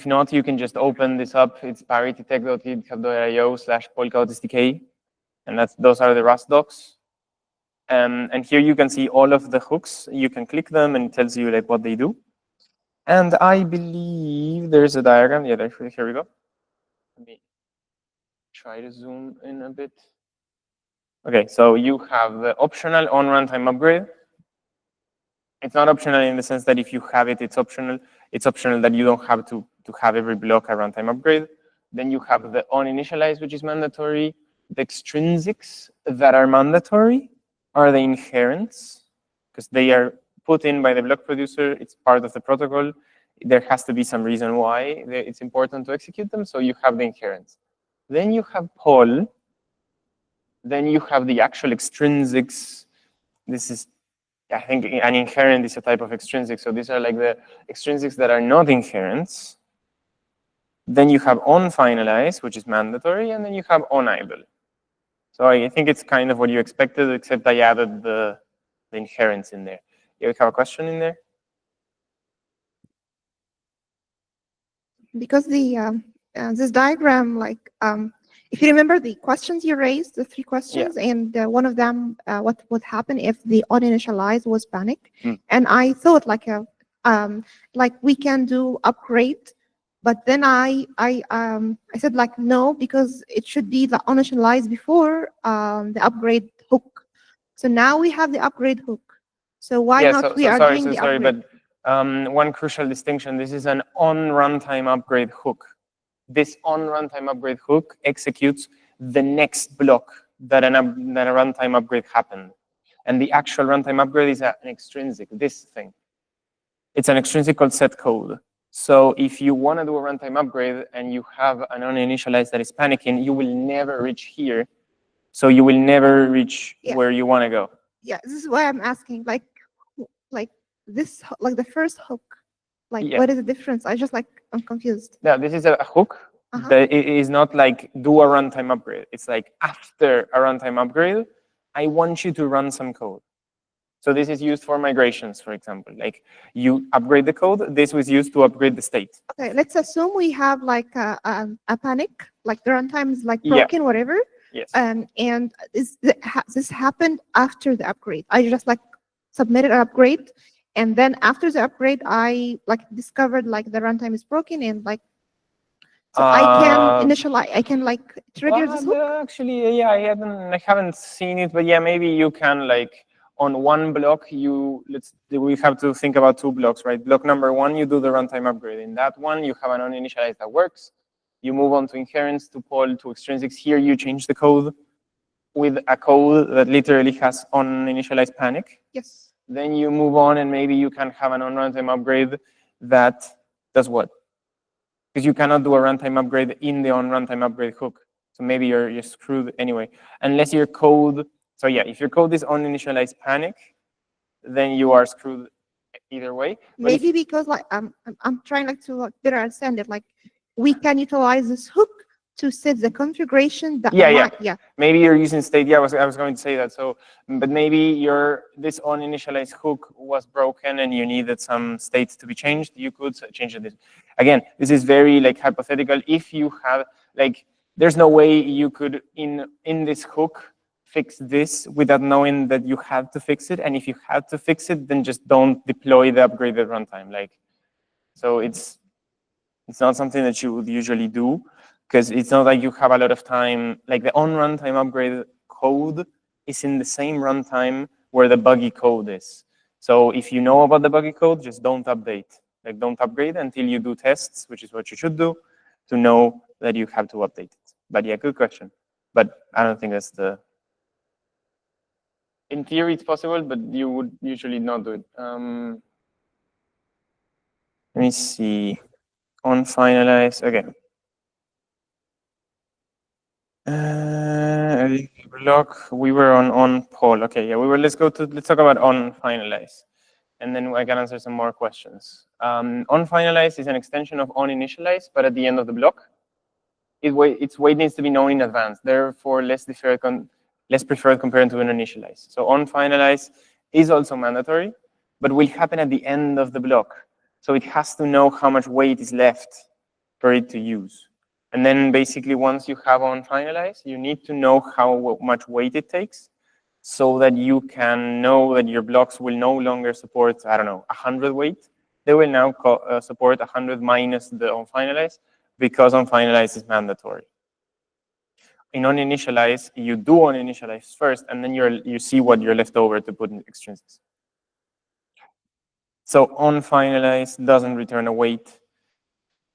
not, you can just open this up. It's paritytech.github.io/polkadot-SDK, and those are the Rust docs. And here you can see all of the hooks. You can click them, and it tells you like what they do. And I believe there's a diagram. Yeah, here we go. Let me try to zoom in a bit. Okay, so you have the optional on runtime upgrade. It's not optional in the sense that if you have it, it's optional. It's optional that you don't have to have every block a runtime upgrade. Then you have the onInitialize, which is mandatory. The extrinsics that are mandatory are the inherents, because they are put in by the block producer. It's part of the protocol. There has to be some reason why it's important to execute them, so you have the inherents. Then you have poll. Then you have the actual extrinsics. This is, I think, an inherent is a type of extrinsic. So these are like the extrinsics that are not inherents. Then you have onFinalize, which is mandatory, and then you have onIdle. So I think it's kind of what you expected, except I added the inherents in there. You have a question in there? Because this diagram, like, if you remember the questions you raised, the 3 questions, and one of them, what would happen if the onInitialize was panic? And I thought like we can do upgrade, but then I said like no, because it should be the onInitialize before the upgrade hook. So now we have the upgrade hook. So why not we are doing the upgrade? But one crucial distinction: this is an on runtime upgrade hook. This on runtime upgrade hook executes the next block that a runtime upgrade happened. And the actual runtime upgrade is an extrinsic, this thing. It's an extrinsic called set code. So if you want to do a runtime upgrade and you have an onInitialize that is panicking, you will never reach here. So you will never reach where you want to go. Yeah, this is why I'm asking, like this, like the first hook. Like, what is the difference? I'm confused. Yeah, this is a hook that is not like do a runtime upgrade. It's like after a runtime upgrade, I want you to run some code. So this is used for migrations, for example. Like you upgrade the code, this was used to upgrade the state. Okay, let's assume we have like a panic, like the runtime is like broken, whatever. Yes. And this happened after the upgrade. I just like submitted an upgrade. And then after the upgrade, I like discovered like the runtime is broken, and like So I can initialize, I can like trigger this hook. Actually, yeah, I haven't seen it, but yeah, maybe you can like on one block, we have to think about 2 blocks, right? Block number 1, you do the runtime upgrade. In that one, you have an uninitialized that works. You move on to inherents, to poll, to extrinsics. Here, you change the code with a code that literally has uninitialized panic. Yes. Then you move on, and maybe you can have an on-runtime upgrade that does what? Because you cannot do a runtime upgrade in the on-runtime upgrade hook. So maybe you're screwed anyway. Unless your code, so yeah, if your code is uninitialized panic, then you are screwed either way. But Maybe because like I'm trying like to like better understand it. Like we can utilize this hook to set the configuration that yeah. Maybe you're using state. Yeah, I was going to say that. So, but maybe this uninitialized hook was broken and you needed some states to be changed. You could change it. Again, this is very like hypothetical. If you have like, there's no way you could in this hook fix this without knowing that you had to fix it. And if you had to fix it, then just don't deploy the upgraded runtime. Like, so it's not something that you would usually do, because it's not like you have a lot of time. Like the on-runtime upgrade code is in the same runtime where the buggy code is. So if you know about the buggy code, just don't update. Like don't upgrade until you do tests, which is what you should do, to know that you have to update it. But yeah, good question. But I don't think that's the... In theory, it's possible, but you would usually not do it. Let me see. On finalize, okay. Block, we were on poll. Okay, yeah, let's talk about on finalize. And then I can answer some more questions. On finalize is an extension of on initialize, but at the end of the block. Its weight needs to be known in advance, therefore less preferred compared to an initialize. So on finalize is also mandatory, but will happen at the end of the block. So it has to know how much weight is left for it to use. And then basically once you have on finalize, you need to know how much weight it takes so that you can know that your blocks will no longer support, I don't know, 100 weight. They will now support 100 minus the on finalize, because on finalize is mandatory. In on initialize, you do on initialize first, and then you see what you're left over to put in extrinsics. So on finalize doesn't return a weight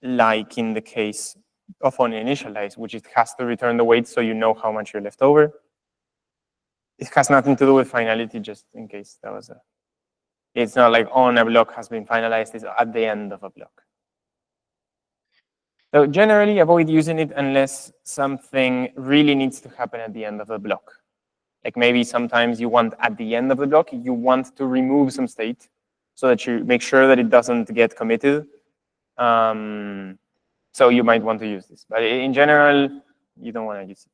like in the case of on initialize, which it has to return the weight so you know how much you're left over. It has nothing to do with finality, just in case that was it's not like on a block has been finalized, it's at the end of a block. So generally avoid using it unless something really needs to happen at the end of the block. Like maybe sometimes you want at the end of the block, you want to remove some state so that you make sure that it doesn't get committed. So you might want to use this. But in general, you don't want to use it.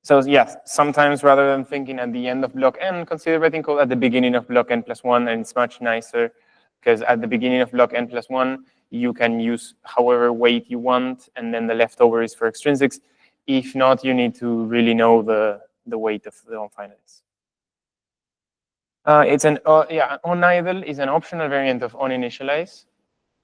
So yes, sometimes rather than thinking at the end of block n, consider writing code at the beginning of block n+1, and it's much nicer because at the beginning of block n+1, you can use however weight you want, and then the leftover is for extrinsics. If not, you need to really know the weight of the on finalize. On idle is an optional variant of on initialize.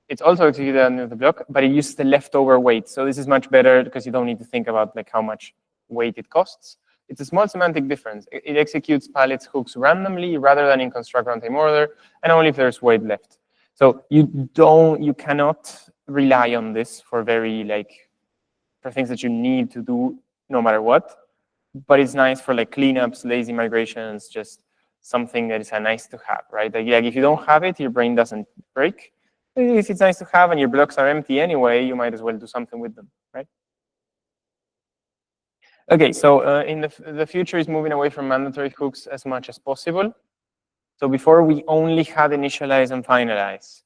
It's also executed under the block, but it uses the leftover weight. So this is much better because you don't need to think about like how much weight it costs. It's a small semantic difference. It executes pallets hooks randomly rather than in construct runtime order, and only if there's weight left. So you cannot rely on this for for things that you need to do no matter what. But it's nice for like cleanups, lazy migrations, just something that is a nice to have, right? Like if you don't have it, your brain doesn't break. If it's nice to have and your blocks are empty anyway, you might as well do something with them, right? Okay, so in the future is moving away from mandatory hooks as much as possible. So before we only had initialize and finalize,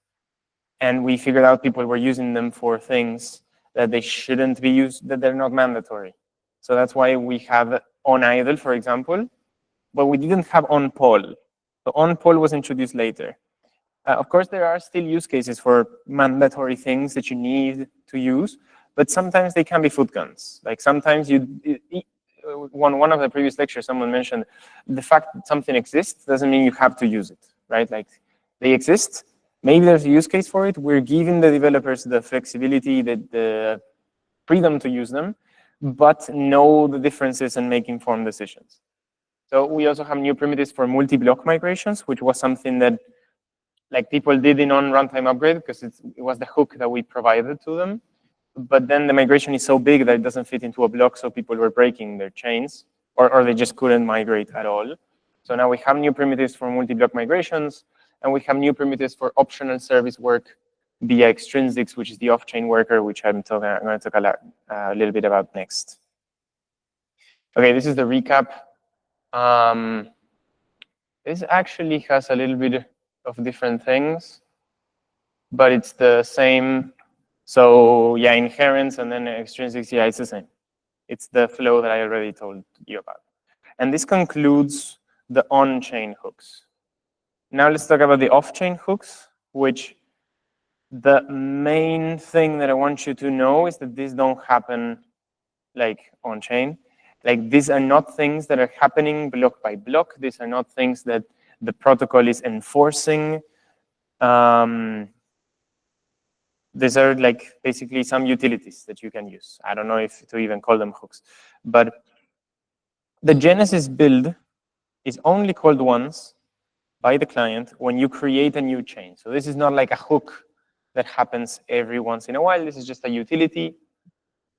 and we figured out people were using them for things that they shouldn't be used, that they're not mandatory. So that's why we have on idle, for example, but we didn't have on poll. So on poll was introduced later. Of course, there are still use cases for mandatory things that you need to use, but sometimes they can be foot guns. Like sometimes one of the previous lectures, someone mentioned, the fact that something exists doesn't mean you have to use it, right? Like they exist, Maybe there's a use case for it. We're giving the developers the flexibility, the freedom to use them, but know the differences and make informed decisions. So we also have new primitives for multi-block migrations, which was something that like people did in on-runtime upgrade because it was the hook that we provided to them. But then the migration is so big that it doesn't fit into a block, so people were breaking their chains, or they just couldn't migrate at all. So now we have new primitives for multi-block migrations, and we have new primitives for optional service work via extrinsics, which is the off-chain worker, which I'm going to talk a little bit about next. Okay, this is the recap. This actually has a little bit of different things, but it's the same. So yeah, inherence and then extrinsics, yeah, it's the same. It's the flow that I already told you about. And this concludes the on-chain hooks. Now let's talk about the off-chain hooks, which the main thing that I want you to know is that these don't happen like on-chain. Like these are not things that are happening block by block. These are not things that the protocol is enforcing. These are like basically some utilities that you can use. I don't know if to even call them hooks. But the Genesis build is only called once by the client when you create a new chain. So this is not like a hook that happens every once in a while. This is just a utility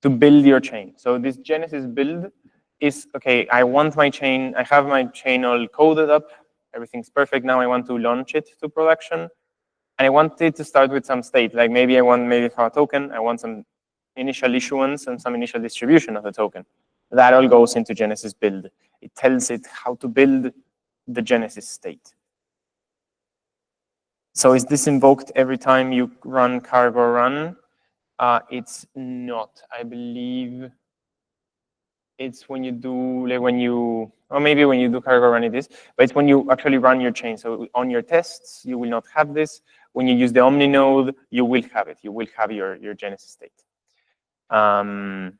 to build your chain. So this Genesis build is, okay, I want my chain, I have my chain all coded up, everything's perfect. Now I want to launch it to production. And I want it to start with some state, like maybe I want for a token, I want some initial issuance and some initial distribution of the token. That all goes into Genesis build. It tells it how to build the Genesis state. So is this invoked every time you run cargo run? It's not. I believe it's when you do, like when you, or maybe when you do cargo run it is, but it's when you actually run your chain. So on your tests, you will not have this. When you use the Omni node, you will have it. You will have your Genesis state. And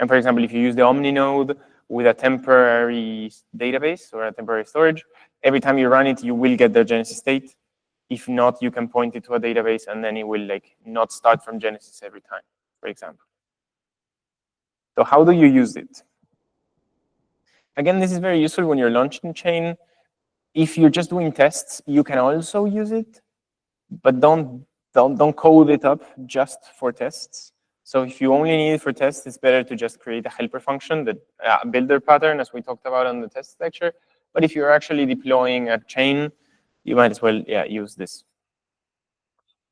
for example, if you use the Omni node with a temporary database or a temporary storage, every time you run it, you will get the Genesis state. If not, you can point it to a database and then it will like not start from Genesis every time, for example. So how do you use it? Again, this is very useful when you're launching chain. If you're just doing tests, you can also use it, but don't code it up just for tests. So if you only need it for tests, it's better to just create a helper function, that builder pattern, as we talked about on the test lecture. But if you're actually deploying a chain, you might as well, yeah, use this.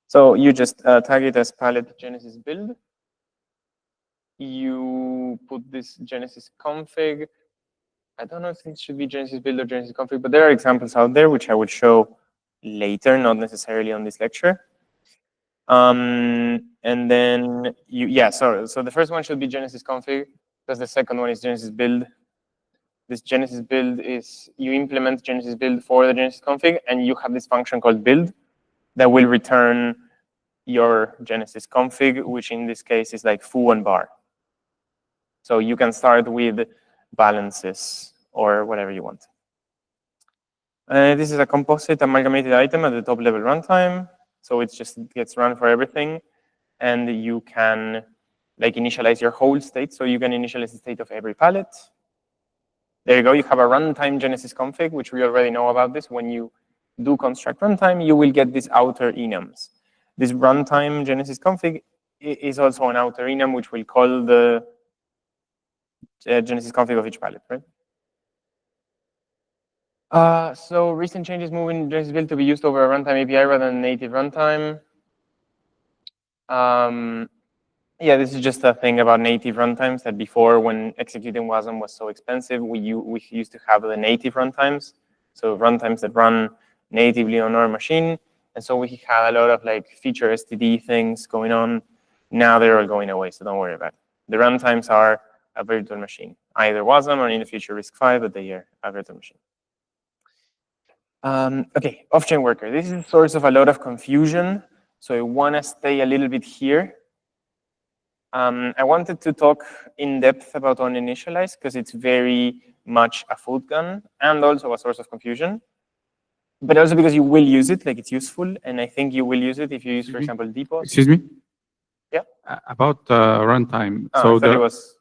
So you just tag it as pallet Genesis build. You put this Genesis config. I don't know if it should be Genesis build or Genesis config, but there are examples out there which I will show later, not necessarily on this lecture. And then so the first one should be Genesis config, because the second one is Genesis build. This Genesis build is, you implement Genesis build for the Genesis config, and you have this function called build that will return your Genesis config, which in this case is like foo and bar. So you can start with balances or whatever you want. This is a composite amalgamated item at the top level runtime. So it just gets run for everything. And you can like initialize your whole state. So you can initialize the state of every pallet. There you go. You have a runtime Genesis config, which we already know about this. When you do construct runtime, you will get these outer enums. This runtime Genesis config is also an outer enum, which will call the Genesis config of each pallet, right? So recent changes moving Genesis build to be used over a runtime API rather than native runtime. Yeah, this is just a thing about native runtimes, that before, when executing WASM was so expensive, we used to have the native runtimes. So runtimes that run natively on our machine. And so we had a lot of like feature STD things going on. Now they're all going away, so don't worry about it. The runtimes are a virtual machine, either WASM or in the future RISC-V, but they are a virtual machine. Okay, off-chain worker. This is a source of a lot of confusion, so I want to stay a little bit here. I wanted to talk in depth about uninitialized because it's very much a food gun and also a source of confusion. but also because you will use it, like it's useful, and I think you will use it if you use, for example, depots. Excuse me? Yeah. About runtime. Oh, I So thought it was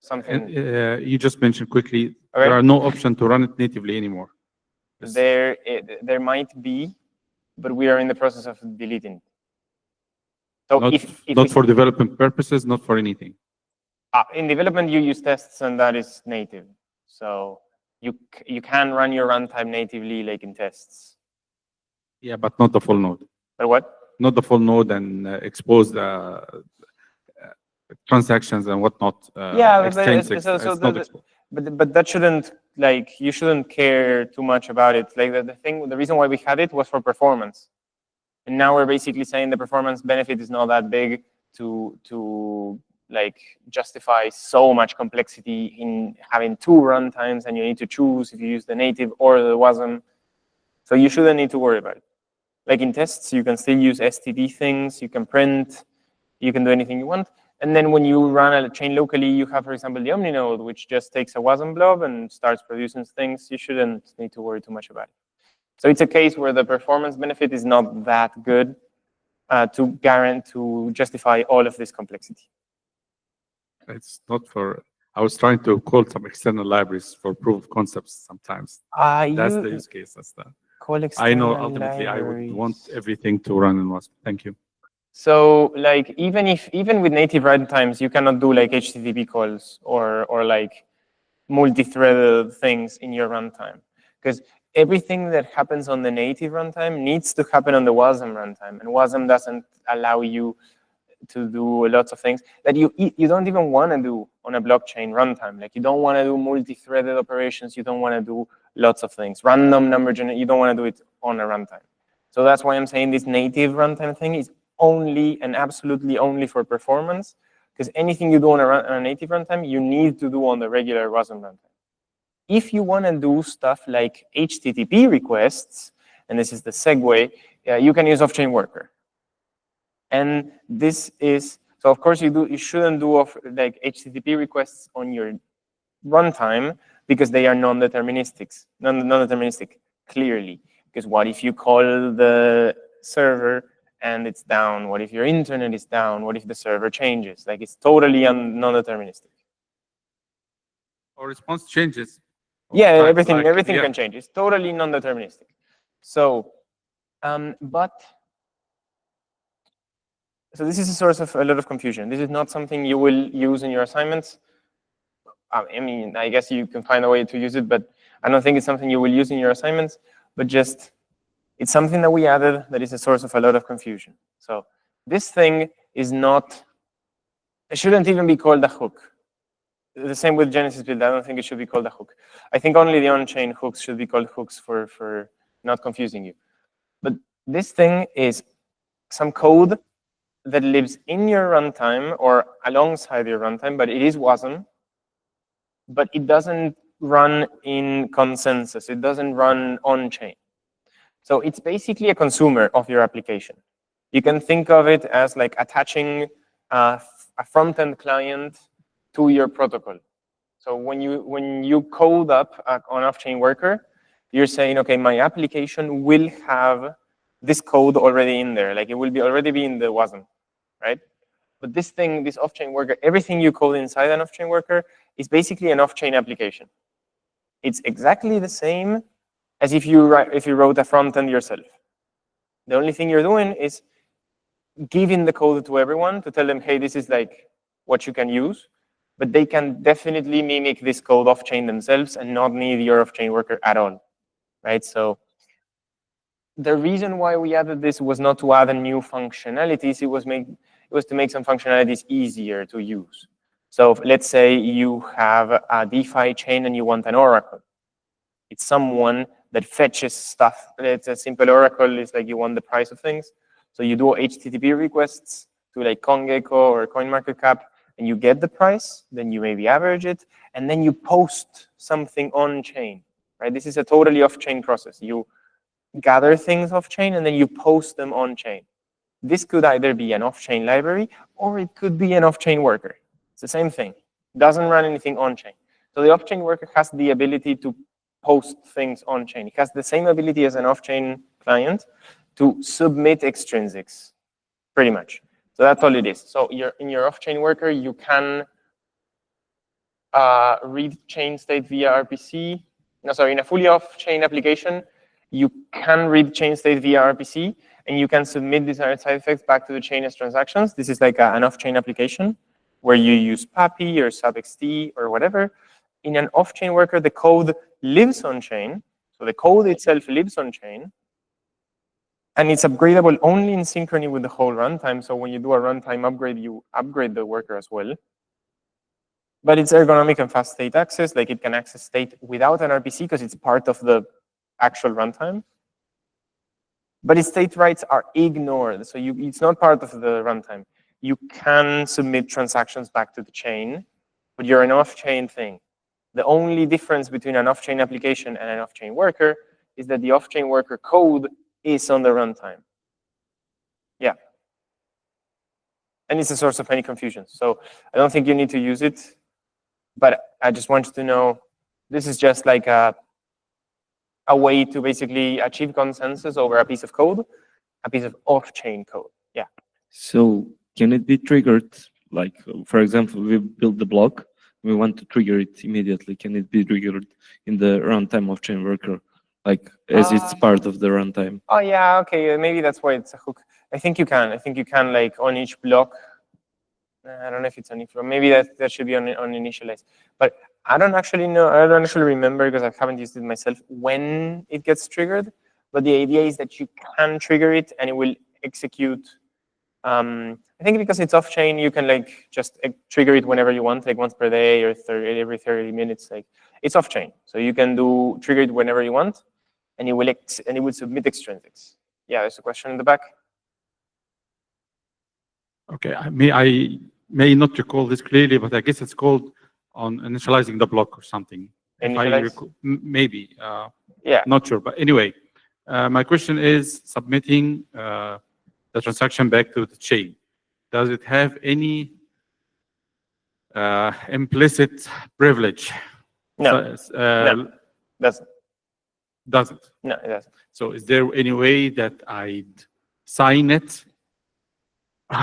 something. you just mentioned quickly, Okay. there are no option to run it natively anymore. There might be, but we are in the process of deleting it. So Not, if not we- for development purposes, not for anything. in development, you use tests, and that is native. So you can run your runtime natively, like in tests. Yeah, but not the full node. But what? Not the full node and expose the transactions and whatnot. Yeah, but extrinsic. so It's the- not exposed. But that shouldn't, like, you shouldn't care too much about it. Like the reason why we had it was for performance. And now we're basically saying the performance benefit is not that big to like justify so much complexity in having two runtimes, and you need to choose if you use the native or the WASM. So you shouldn't need to worry about it. Like in tests, you can still use STD things, you can print, you can do anything you want. And then when you run a chain locally, you have, for example, the Omni node, which just takes a WASM blob and starts producing things. You shouldn't need to worry too much about it. So it's a case where the performance benefit is not that good to justify all of this complexity. It's not for, I was trying to call some external libraries for proof of concepts sometimes. That's the use case. That's the. I know ultimately I would want everything to run in WASM. Thank you. So like even with native runtimes, you cannot do like HTTP calls or like multi-threaded things in your runtime, because everything that happens on the native runtime needs to happen on the WASM runtime, and WASM doesn't allow you to do lots of things that you don't even want to do on a blockchain runtime. Like you don't want to do multi-threaded operations, you don't want to do lots of things. Random number generation, you don't want to do it on a runtime. So that's why I'm saying this native runtime thing is only and absolutely only for performance, because anything you do on a native runtime, you need to do on the regular WASM runtime. If you want to do stuff like HTTP requests, and this is the segue, you can use off-chain worker. And this is, so of course you shouldn't do like HTTP requests on your runtime because they are non-deterministic, clearly. Because what if you call the server and it's down? What if your internet is down? What if the server changes? Like it's totally non-deterministic. Or response changes. Yeah, Right, everything like, yeah. can change. It's totally non-deterministic. So, so this is a source of a lot of confusion. This is not something you will use in your assignments. I mean, I guess you can find a way to use it, but I don't think it's something you will use in your assignments, but just, it's something that we added that is a source of a lot of confusion. So this thing is not, it shouldn't even be called a hook. The same with Genesis build, I don't think it should be called a hook. I think only the on-chain hooks should be called hooks for not confusing you. But this thing is some code that lives in your runtime or alongside your runtime, but it is WASM, but it doesn't run in consensus. It doesn't run on-chain. So it's basically a consumer of your application. You can think of it as like attaching a front-end client to your protocol. So when you code up on off-chain worker, you're saying, okay, my application will have this code already in there. Like it will already be in the WASM, right? But this thing, this off-chain worker, everything you code inside an off-chain worker is basically an off-chain application. It's exactly the same as if you wrote a front end yourself. The only thing you're doing is giving the code to everyone to tell them, hey, this is like what you can use, but they can definitely mimic this code off-chain themselves and not need your off-chain worker at all, right? So the reason why we added this was not to add a new functionalities, it was to make some functionalities easier to use. So let's say you have a DeFi chain and you want an oracle. It's someone that fetches stuff. It's a simple oracle. It's like you want the price of things. So you do HTTP requests to like CoinGecko or CoinMarketCap, and you get the price. Then you maybe average it, and then you post something on chain. Right? This is a totally off-chain process. You gather things off-chain, and then you post them on chain. This could either be an off-chain library, or it could be an off-chain worker. It's the same thing. It doesn't run anything on-chain. So the off-chain worker has the ability to post things on chain. It has the same ability as an off-chain client to submit extrinsics, pretty much. So that's all it is. So in your off-chain worker, you can read chain state via RPC. No, sorry, in a fully off-chain application, you can read chain state via RPC, and you can submit desired side effects back to the chain as transactions. This is like an off-chain application where you use PAPI or SubXT or whatever. In an off-chain worker, the code lives on chain. So the code itself lives on chain. And it's upgradable only in synchrony with the whole runtime. So when you do a runtime upgrade, you upgrade the worker as well. But it's ergonomic and fast state access. Like it can access state without an RPC because it's part of the actual runtime. But its state rights are ignored. So it's not part of the runtime. You can submit transactions back to the chain, but you're an off-chain thing. The only difference between an off-chain application and an off-chain worker is that the off-chain worker code is on the runtime. Yeah. And it's a source of any confusion. So I don't think you need to use it, but I just want you to know this is just like a way to basically achieve consensus over a piece of code, a piece of off-chain code. Yeah. So can it be triggered? Like, for example, we build the block, we want to trigger it immediately. Can it be triggered in the runtime of chain worker, like as it's part of the runtime? Oh yeah, okay. Maybe that's why it's a hook. I think you can. I think you can like on each block. I don't know if it's on each block. Maybe that should be on initialize. But I don't actually know. I don't actually remember because I haven't used it myself when it gets triggered. But the idea is that you can trigger it and it will execute. I think because it's off-chain, you can like just trigger it whenever you want, like once per day or every 30 minutes. Like it's off-chain, so you can trigger it whenever you want, and it will submit extrinsics. Yeah, there's a question in the back. Okay, I may not recall this clearly, but I guess it's called on initializing the block or something. Maybe. Yeah. Not sure, but anyway, my question is submitting the transaction back to the chain. Does it have any implicit privilege? No. No. Doesn't. No, it doesn't. So is there any way that I'd sign it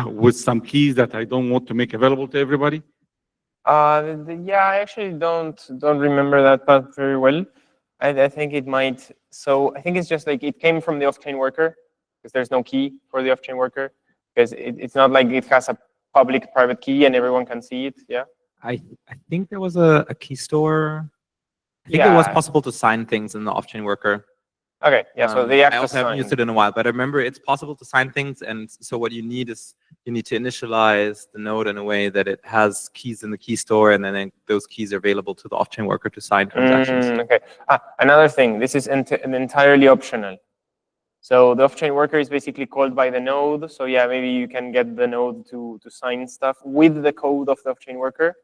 with some keys that I don't want to make available to everybody? Yeah, I actually don't remember that part very well. I think it might. So I think it's just like it came from the off-chain worker because there's no key for the off-chain worker because it's not like it has a public private key and everyone can see it. Yeah. I think there was a key store. I think it was possible to sign things in the off-chain worker. Okay, yeah, so they I also haven't used it in a while, but I remember it's possible to sign things, and so what you need is you need to initialize the node in a way that it has keys in the key store, and then those keys are available to the off-chain worker to sign transactions. Okay, another thing, this is entirely optional. So the off-chain worker is basically called by the node, so yeah, maybe you can get the node to sign stuff with the code of the off-chain worker.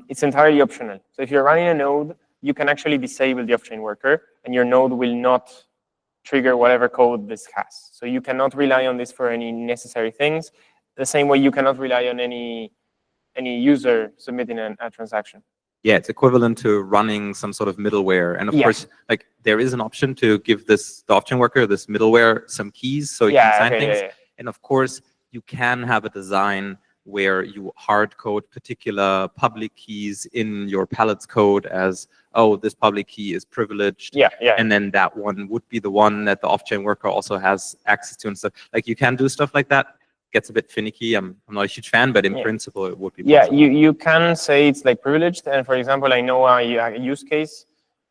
It's entirely optional. So if you're running a node, you can actually disable the off-chain worker, and your node will not trigger whatever code this has. So you cannot rely on this for any necessary things, the same way you cannot rely on any user submitting a transaction. Yeah, it's equivalent to running some sort of middleware. And of course, like there is an option to give the off-chain worker, this middleware, some keys so you can sign things. And of course, you can have a design where you hard code particular public keys in your Pallet's code as, oh, this public key is privileged. And then that one would be the one that the off-chain worker also has access to and stuff. Like you can do stuff like that. Gets a bit finicky. I'm not a huge fan, but in principle, it would be possible. Yeah, you can say it's like privileged. And for example, I know a use case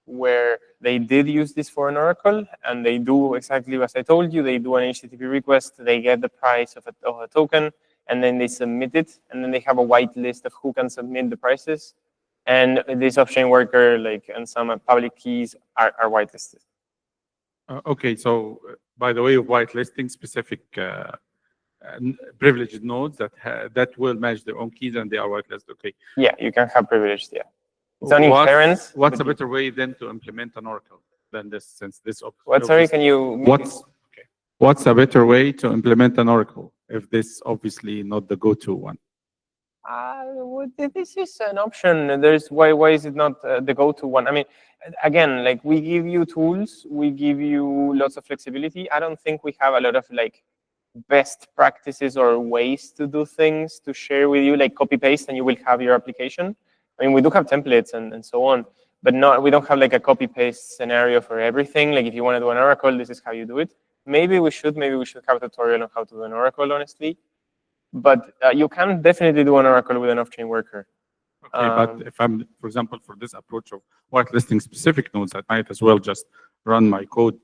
where they did use this for an Oracle, and they do exactly as I told you. They do an HTTP request. They get the price of a token, and then they submit it, and then they have a white list of who can submit the prices. And this off-chain worker, like, and some public keys are whitelisted. Okay, so by the way of whitelisting specific privileged nodes that will match their own keys and they are whitelisted, okay. Yeah, you can have privileged, yeah. It's only inherent. What's a better way then to implement an Oracle than this, since this? Sorry, can you? What's a better way to implement an Oracle if this obviously not the go-to one? This is an option. There's why is it not the go-to one? I mean, again, like we give you tools, we give you lots of flexibility. I don't think we have a lot of like best practices or ways to do things to share with you, like copy paste and you will have your application. I mean, we do have templates and so on, but we don't have like a copy paste scenario for everything. Like if you want to do an Oracle, this is how you do it. Maybe we should have a tutorial on how to do an Oracle, honestly. But you can definitely do an Oracle with an off-chain worker. Okay, but if I'm, for example, for this approach of whitelisting specific nodes, I might as well just run my code,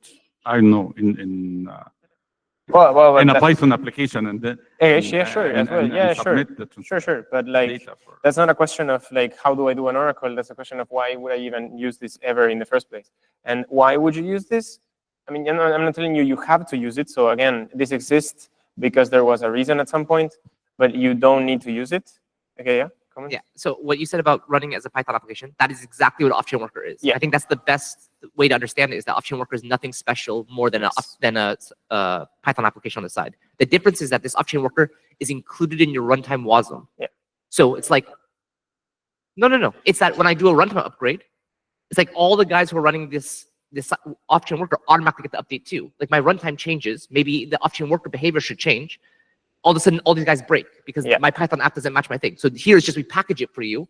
I don't know, in a Python application and then sure, as well. Yeah, sure. Sure. But like, that's not a question of like, how do I do an Oracle? That's a question of why would I even use this ever in the first place? And why would you use this? I mean, I'm not telling you have to use it. So again, this exists because there was a reason at some point, but you don't need to use it. Okay, yeah? Comment? Yeah, so what you said about running as a Python application, that is exactly what off-chain worker is. Yeah. I think that's the best way to understand it, is that off-chain worker is nothing special more than a Python application on the side. The difference is that this off-chain worker is included in your runtime WASM. Yeah. So it's like, no. It's that when I do a runtime upgrade, it's like all the guys who are running this off-chain worker automatically get the update too. Like my runtime changes, maybe the off-chain worker behavior should change. All of a sudden, all these guys break because my Python app doesn't match my thing. So here is just we package it for you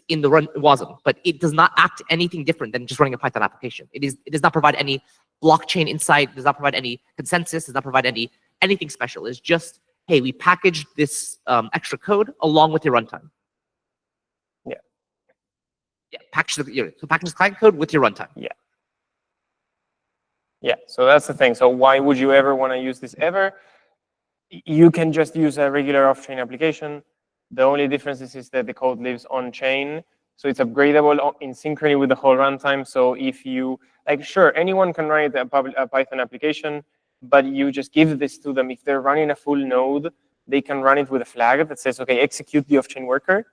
in the run WASM, but it does not act anything different than just running a Python application. It does not provide any blockchain insight, does not provide any consensus, does not provide anything special. It's just, hey, we packaged this extra code along with your runtime. Yeah, package this client code with your runtime. Yeah, so that's the thing. So why would you ever want to use this ever? You can just use a regular off-chain application. The only difference is that the code lives on-chain. So it's upgradable in synchrony with the whole runtime. So if you, like, sure, anyone can write a Python application, but you just give this to them. If they're running a full node, they can run it with a flag that says, okay, execute the off-chain worker.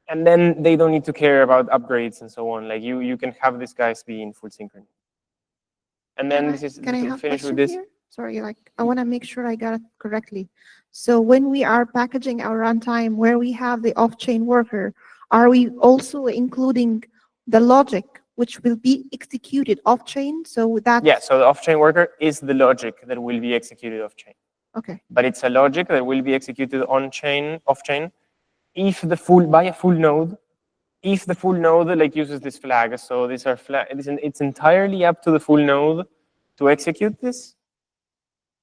And then they don't need to care about upgrades and so on. Like you can have these guys be in full synchrony. And then Can I to have finish with question this. here? Sorry, like I want to make sure I got it correctly. So when we are packaging our runtime where we have the off-chain worker, are we also including the logic which will be executed off-chain? So that So the off-chain worker is the logic that will be executed off-chain. Okay. But it's a logic that will be executed on-chain, off-chain, if by a full node, if the full node like uses this flag. So these are flag. It's entirely up to the full node to execute this.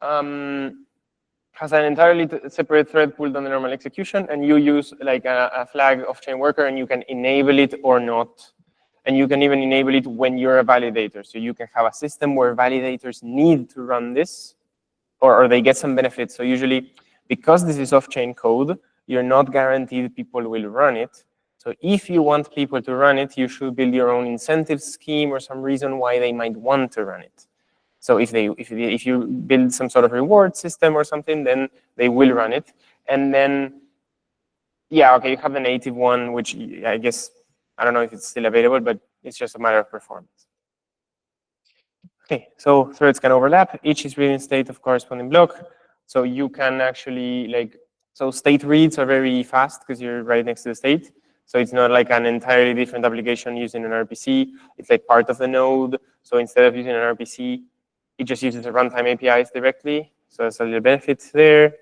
Has an entirely separate thread pulled on the normal execution, and you use like a flag off-chain worker, and you can enable it or not. And you can even enable it when you're a validator. So you can have a system where validators need to run this, or they get some benefits. So usually, because this is off-chain code, you're not guaranteed people will run it. So if you want people to run it, you should build your own incentive scheme or some reason why they might want to run it. So if you build some sort of reward system or something, then they will run it. And then, yeah, okay, you have the native one, which I guess, I don't know if it's still available, but it's just a matter of performance. Okay, so threads can overlap. Each is reading state of corresponding block. So you can actually so state reads are very fast because you're right next to the state. So it's not like an entirely different application using an RPC. It's like part of the node. So instead of using an RPC, it just uses the runtime APIs directly. So there's a little benefit there.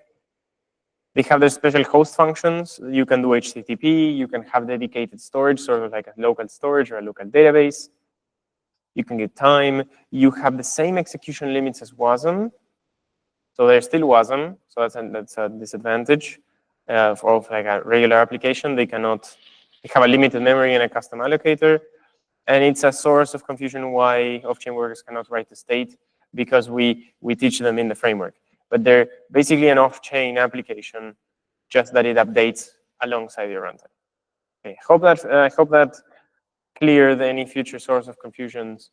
They have their special host functions. You can do HTTP. You can have dedicated storage, sort of like a local storage or a local database. You can get time. You have the same execution limits as WASM. So they're still WASM. So that's a disadvantage for like a regular application. They have a limited memory and a custom allocator. And it's a source of confusion why off-chain workers cannot write the state, because we teach them in the framework. But they're basically an off-chain application, just that it updates alongside your runtime. Okay, I hope that cleared any future source of confusions.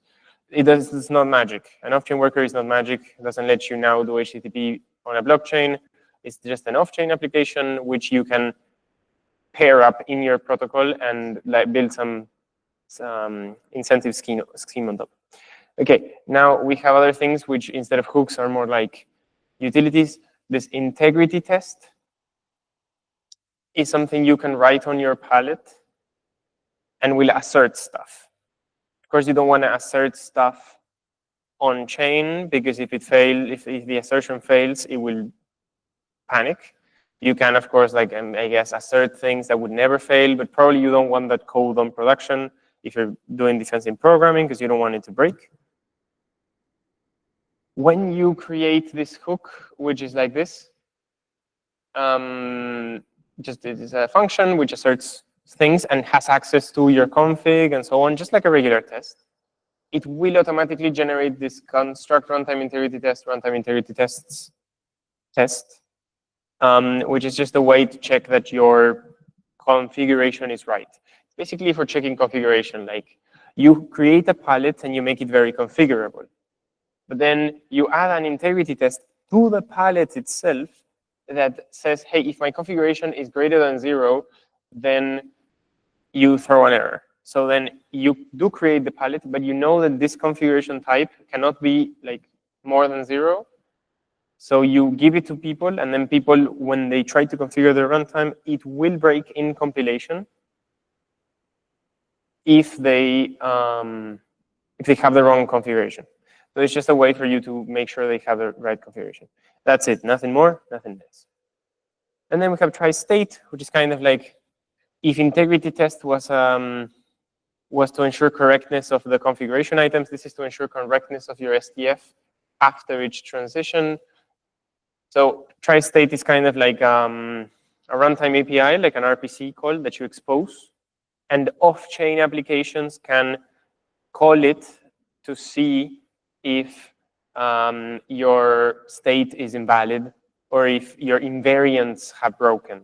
It's not magic. An off-chain worker is not magic. It doesn't let you now do HTTP on a blockchain. It's just an off-chain application which you can pair up in your protocol and build some incentive scheme on top. Okay, now we have other things which instead of hooks are more like utilities. This integrity test. is something you can write on your palette and will assert stuff. Of course, you don't want to assert stuff on chain, because if the assertion fails, it will panic. You can, of course, like, I guess, assert things that would never fail, but probably you don't want that code on production if you're doing defensive programming, because you don't want it to break. When you create this hook, which is like this, just it is a function which asserts things and has access to your config and so on, just like a regular test. It will automatically generate this construct runtime integrity test, runtime integrity tests test, which is just a way to check that your configuration is right. Basically for checking configuration, like you create a palette and you make it very configurable. But then you add an integrity test to the palette itself that says, hey, if my configuration is greater than 0, then you throw an error. So then you do create the palette, but you know that this configuration type cannot be like more than 0. So you give it to people, and then people, when they try to configure their runtime, it will break in compilation if they have the wrong configuration. So it's just a way for you to make sure they have the right configuration. That's it. Nothing more, nothing less. And then we have try-state, which is kind of like if integrity test was to ensure correctness of the configuration items. This is to ensure correctness of your STF after each transition. So try-state is kind of like a runtime API, like an RPC call that you expose. And off-chain applications can call it to see if your state is invalid or if your invariants have broken.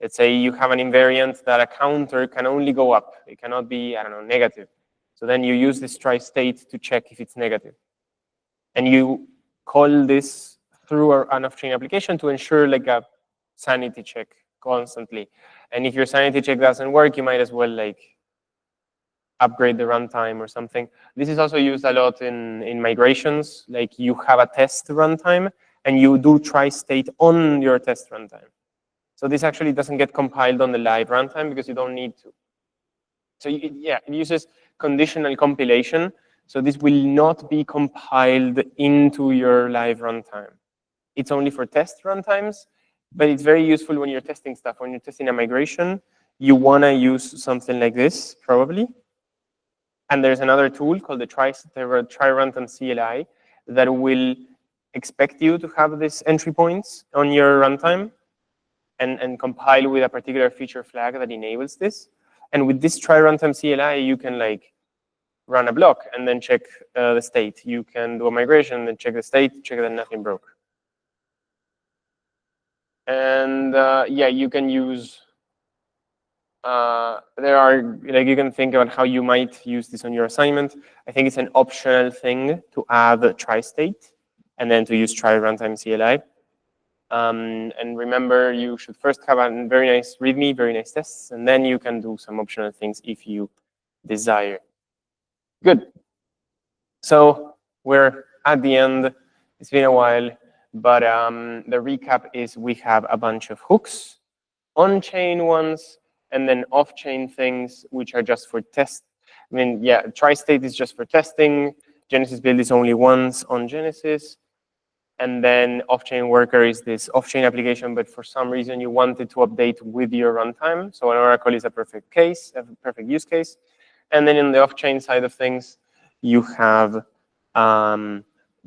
Let's say you have an invariant that a counter can only go up. It cannot be, I don't know, negative. So then you use this try-state to check if it's negative. And you call this through an off-chain application to ensure like a sanity check constantly. And if your sanity check doesn't work, you might as well like upgrade the runtime or something. This is also used a lot in migrations. Like you have a test runtime and you do try-state on your test runtime. So this actually doesn't get compiled on the live runtime because you don't need to. So it uses conditional compilation. So this will not be compiled into your live runtime. It's only for test runtimes, but it's very useful when you're testing stuff. When you're testing a migration, you want to use something like this, probably. And there's another tool called the try runtime CLI that will expect you to have these entry points on your runtime and compile with a particular feature flag that enables this. And with this try runtime CLI, you can like run a block and then check the state. You can do a migration and then check the state, check that nothing broke. And yeah, you can use, there are, like you can think about how you might use this on your assignment. I think it's an optional thing to add try-state and then to use try runtime CLI. And remember, you should first have a very nice README, very nice tests, and then you can do some optional things if you desire. Good. So we're at the end. It's been a while, but the recap is we have a bunch of hooks, on-chain ones, and then off-chain things, which are just for test. I mean, yeah, try-state is just for testing. Genesis build is only once on Genesis. And then off-chain worker is this off-chain application, but for some reason you want it to update with your runtime. So an oracle is a perfect case, a perfect use case. And then in the off-chain side of things, you have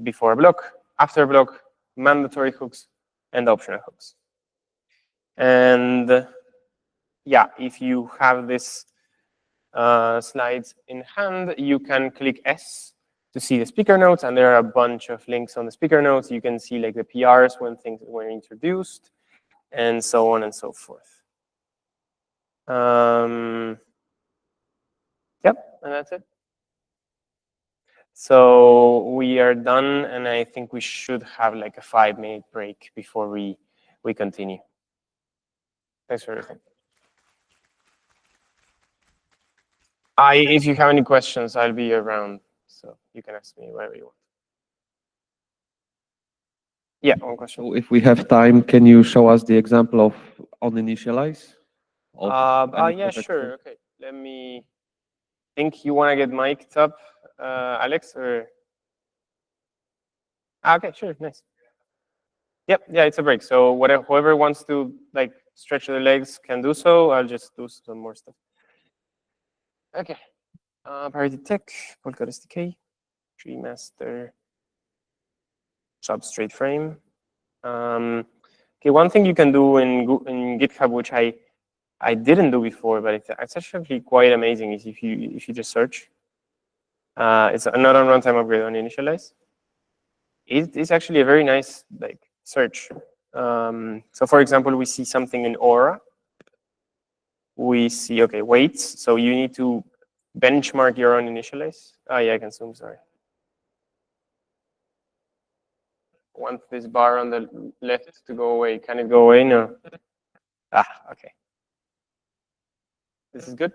before a block, after a block, mandatory hooks, and optional hooks. And yeah, if you have this slides in hand, you can click S to see the speaker notes, and there are a bunch of links on the speaker notes. You can see like the PRs when things were introduced, and so on and so forth. Yep, and that's it. So we are done, and I think we should have like a 5-minute break before we continue. Thanks for everything. If you have any questions, I'll be around. So you can ask me whatever you want. Yeah, one question. So if we have time, can you show us the example of uninitialize? Yeah, sure. Okay, let me think. You want to get mic'd up, Alex, or? Okay, sure, nice. Yep, yeah, it's a break. So whatever, whoever wants to like stretch their legs can do so. I'll just do some more stuff. Okay, Parity Tech, Polkadot SDK, Tree Master, Substrate Frame. Okay, one thing you can do in GitHub, which I didn't do before, but it's actually quite amazing, is if you just search. It's not on runtime upgrade on initialize. It's actually a very nice like search. So for example, we see something in Aura. We see, okay, weights. So you need to benchmark your own initialize. Oh yeah, I can zoom, sorry. Want this bar on the left to go away. Can it go away? No. Okay. This is good.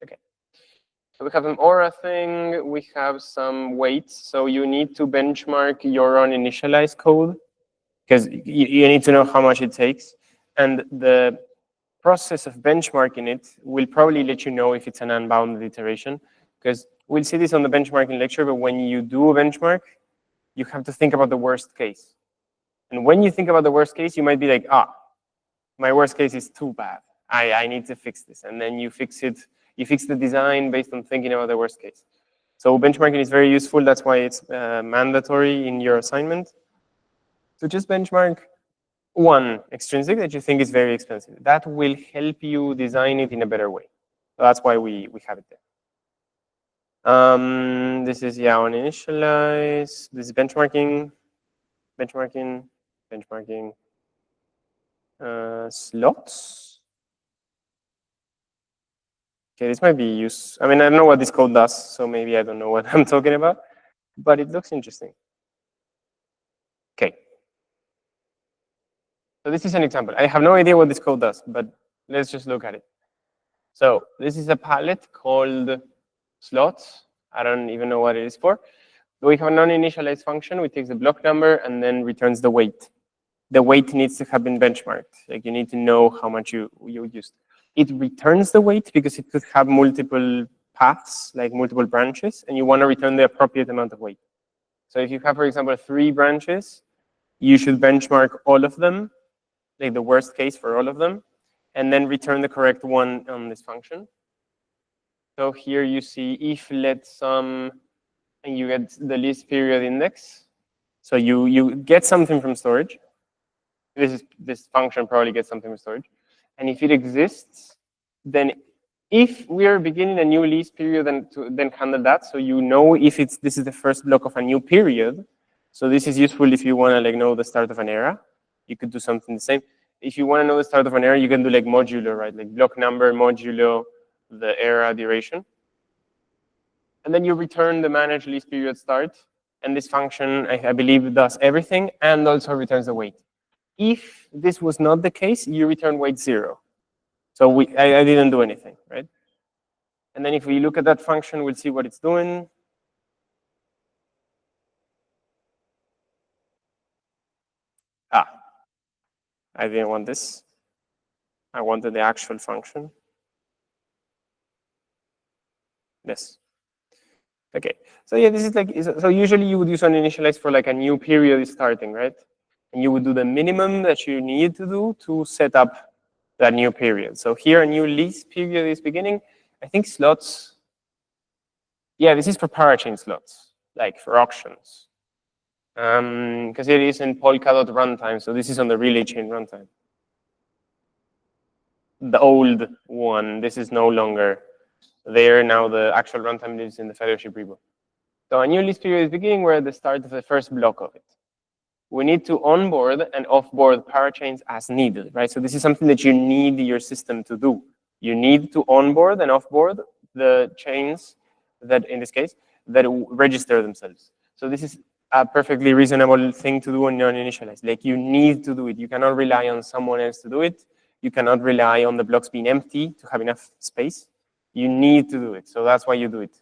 Okay. So we have an Aura thing. We have some weights. So you need to benchmark your own initialize code because you need to know how much it takes. And the process of benchmarking it will probably let you know if it's an unbounded iteration, because we'll see this on the benchmarking lecture, but when you do a benchmark, you have to think about the worst case. And when you think about the worst case, you might be like, my worst case is too bad. I need to fix this. And then you fix it. You fix the design based on thinking about the worst case. So benchmarking is very useful. That's why it's mandatory in your assignment. So just benchmark one extrinsic that you think is very expensive. That will help you design it in a better way. So that's why we have it there. This is, on initialize. This is benchmarking, slots. Okay, this might be used. I mean, I don't know what this code does, so maybe I don't know what I'm talking about, but it looks interesting. Okay. So this is an example. I have no idea what this code does, but let's just look at it. So this is a palette called slots. I don't even know what it is for. We have a non-initialized function which takes the block number and then returns the weight. The weight needs to have been benchmarked. Like you need to know how much you used. It returns the weight because it could have multiple paths, like multiple branches, and you want to return the appropriate amount of weight. So if you have, for example, 3 branches, you should benchmark all of them, like the worst case for all of them, and then return the correct one on this function. So here you see if let sum, and you get the least period index. So you get something from storage. This function probably gets something from storage. And if it exists, then if we are beginning a new least period, then handle that. So you know if this is the first block of a new period. So this is useful if you want to know the start of an era. You could do something the same. If you want to know the start of an era, you can do like modulo, right? Like block number modulo the era duration. And then you return the managed least period start. And this function, I believe, does everything and also returns the weight. If this was not the case, you return weight 0. So I didn't do anything, right? And then if we look at that function, we'll see what it's doing. I didn't want this. I wanted the actual function. Yes. Okay. So yeah, this is like, so usually you would use an initialize for like a new period is starting, right? And you would do the minimum that you need to do to set up that new period. So here a new least period is beginning. I think slots, yeah, this is for parachain slots, like for auctions. Because it is in Polkadot runtime, so this is on the relay chain runtime. The old one, this is no longer there. Now the actual runtime lives in the fellowship repo. So a new least period is beginning. We're at the start of the first block of it. We need to onboard and offboard parachains as needed, right? So this is something that you need your system to do. You need to onboard and offboard the chains that, in this case, that register themselves. So this is a perfectly reasonable thing to do on non-initialize. Like you need to do it. You cannot rely on someone else to do it. You cannot rely on the blocks being empty to have enough space. You need to do it. So that's why you do it.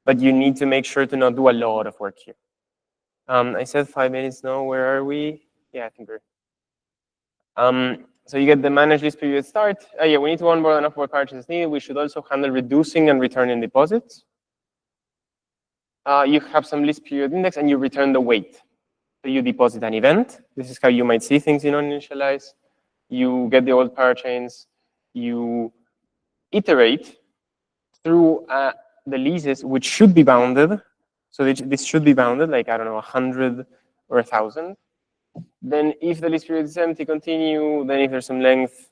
But you need to make sure to not do a lot of work here. I said 5 minutes now. Where are we? Yeah, I think we're. So you get the manage list period start. Yeah, we need to onboard enough more cartridges as needed. We should also handle reducing and returning deposits. You have some list period index, and you return the weight. So you deposit an event. This is how you might see things in initialize. You get the old parachains. You iterate through the leases, which should be bounded. So this should be bounded, like, I don't know, 100 or 1,000. Then if the list period is empty, continue. Then if there's some length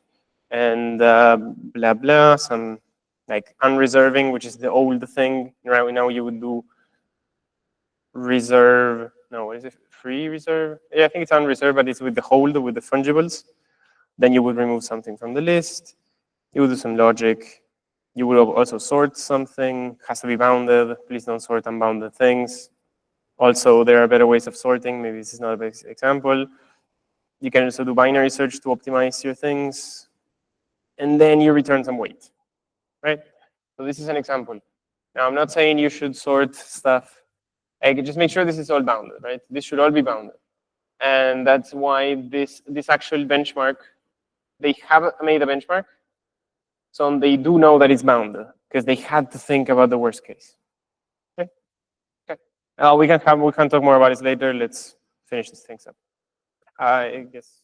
and blah, blah, some like unreserving, which is the old thing. Right now you would do reserve, no, what is it? Free reserve? Yeah, I think it's unreserved, but it's with the hold, with the fungibles. Then you would remove something from the list. You would do some logic. You would also sort something, has to be bounded. Please don't sort unbounded things. Also, there are better ways of sorting. Maybe this is not a basic example. You can also do binary search to optimize your things. And then you return some weight, right? So this is an example. Now, I'm not saying you should sort stuff. Just make sure this is all bounded, right? This should all be bounded. And that's why this actual benchmark, they have made a benchmark. So they do know that it's bounded because they had to think about the worst case. Okay. Okay. We can talk more about this later. Let's finish these things up. I guess.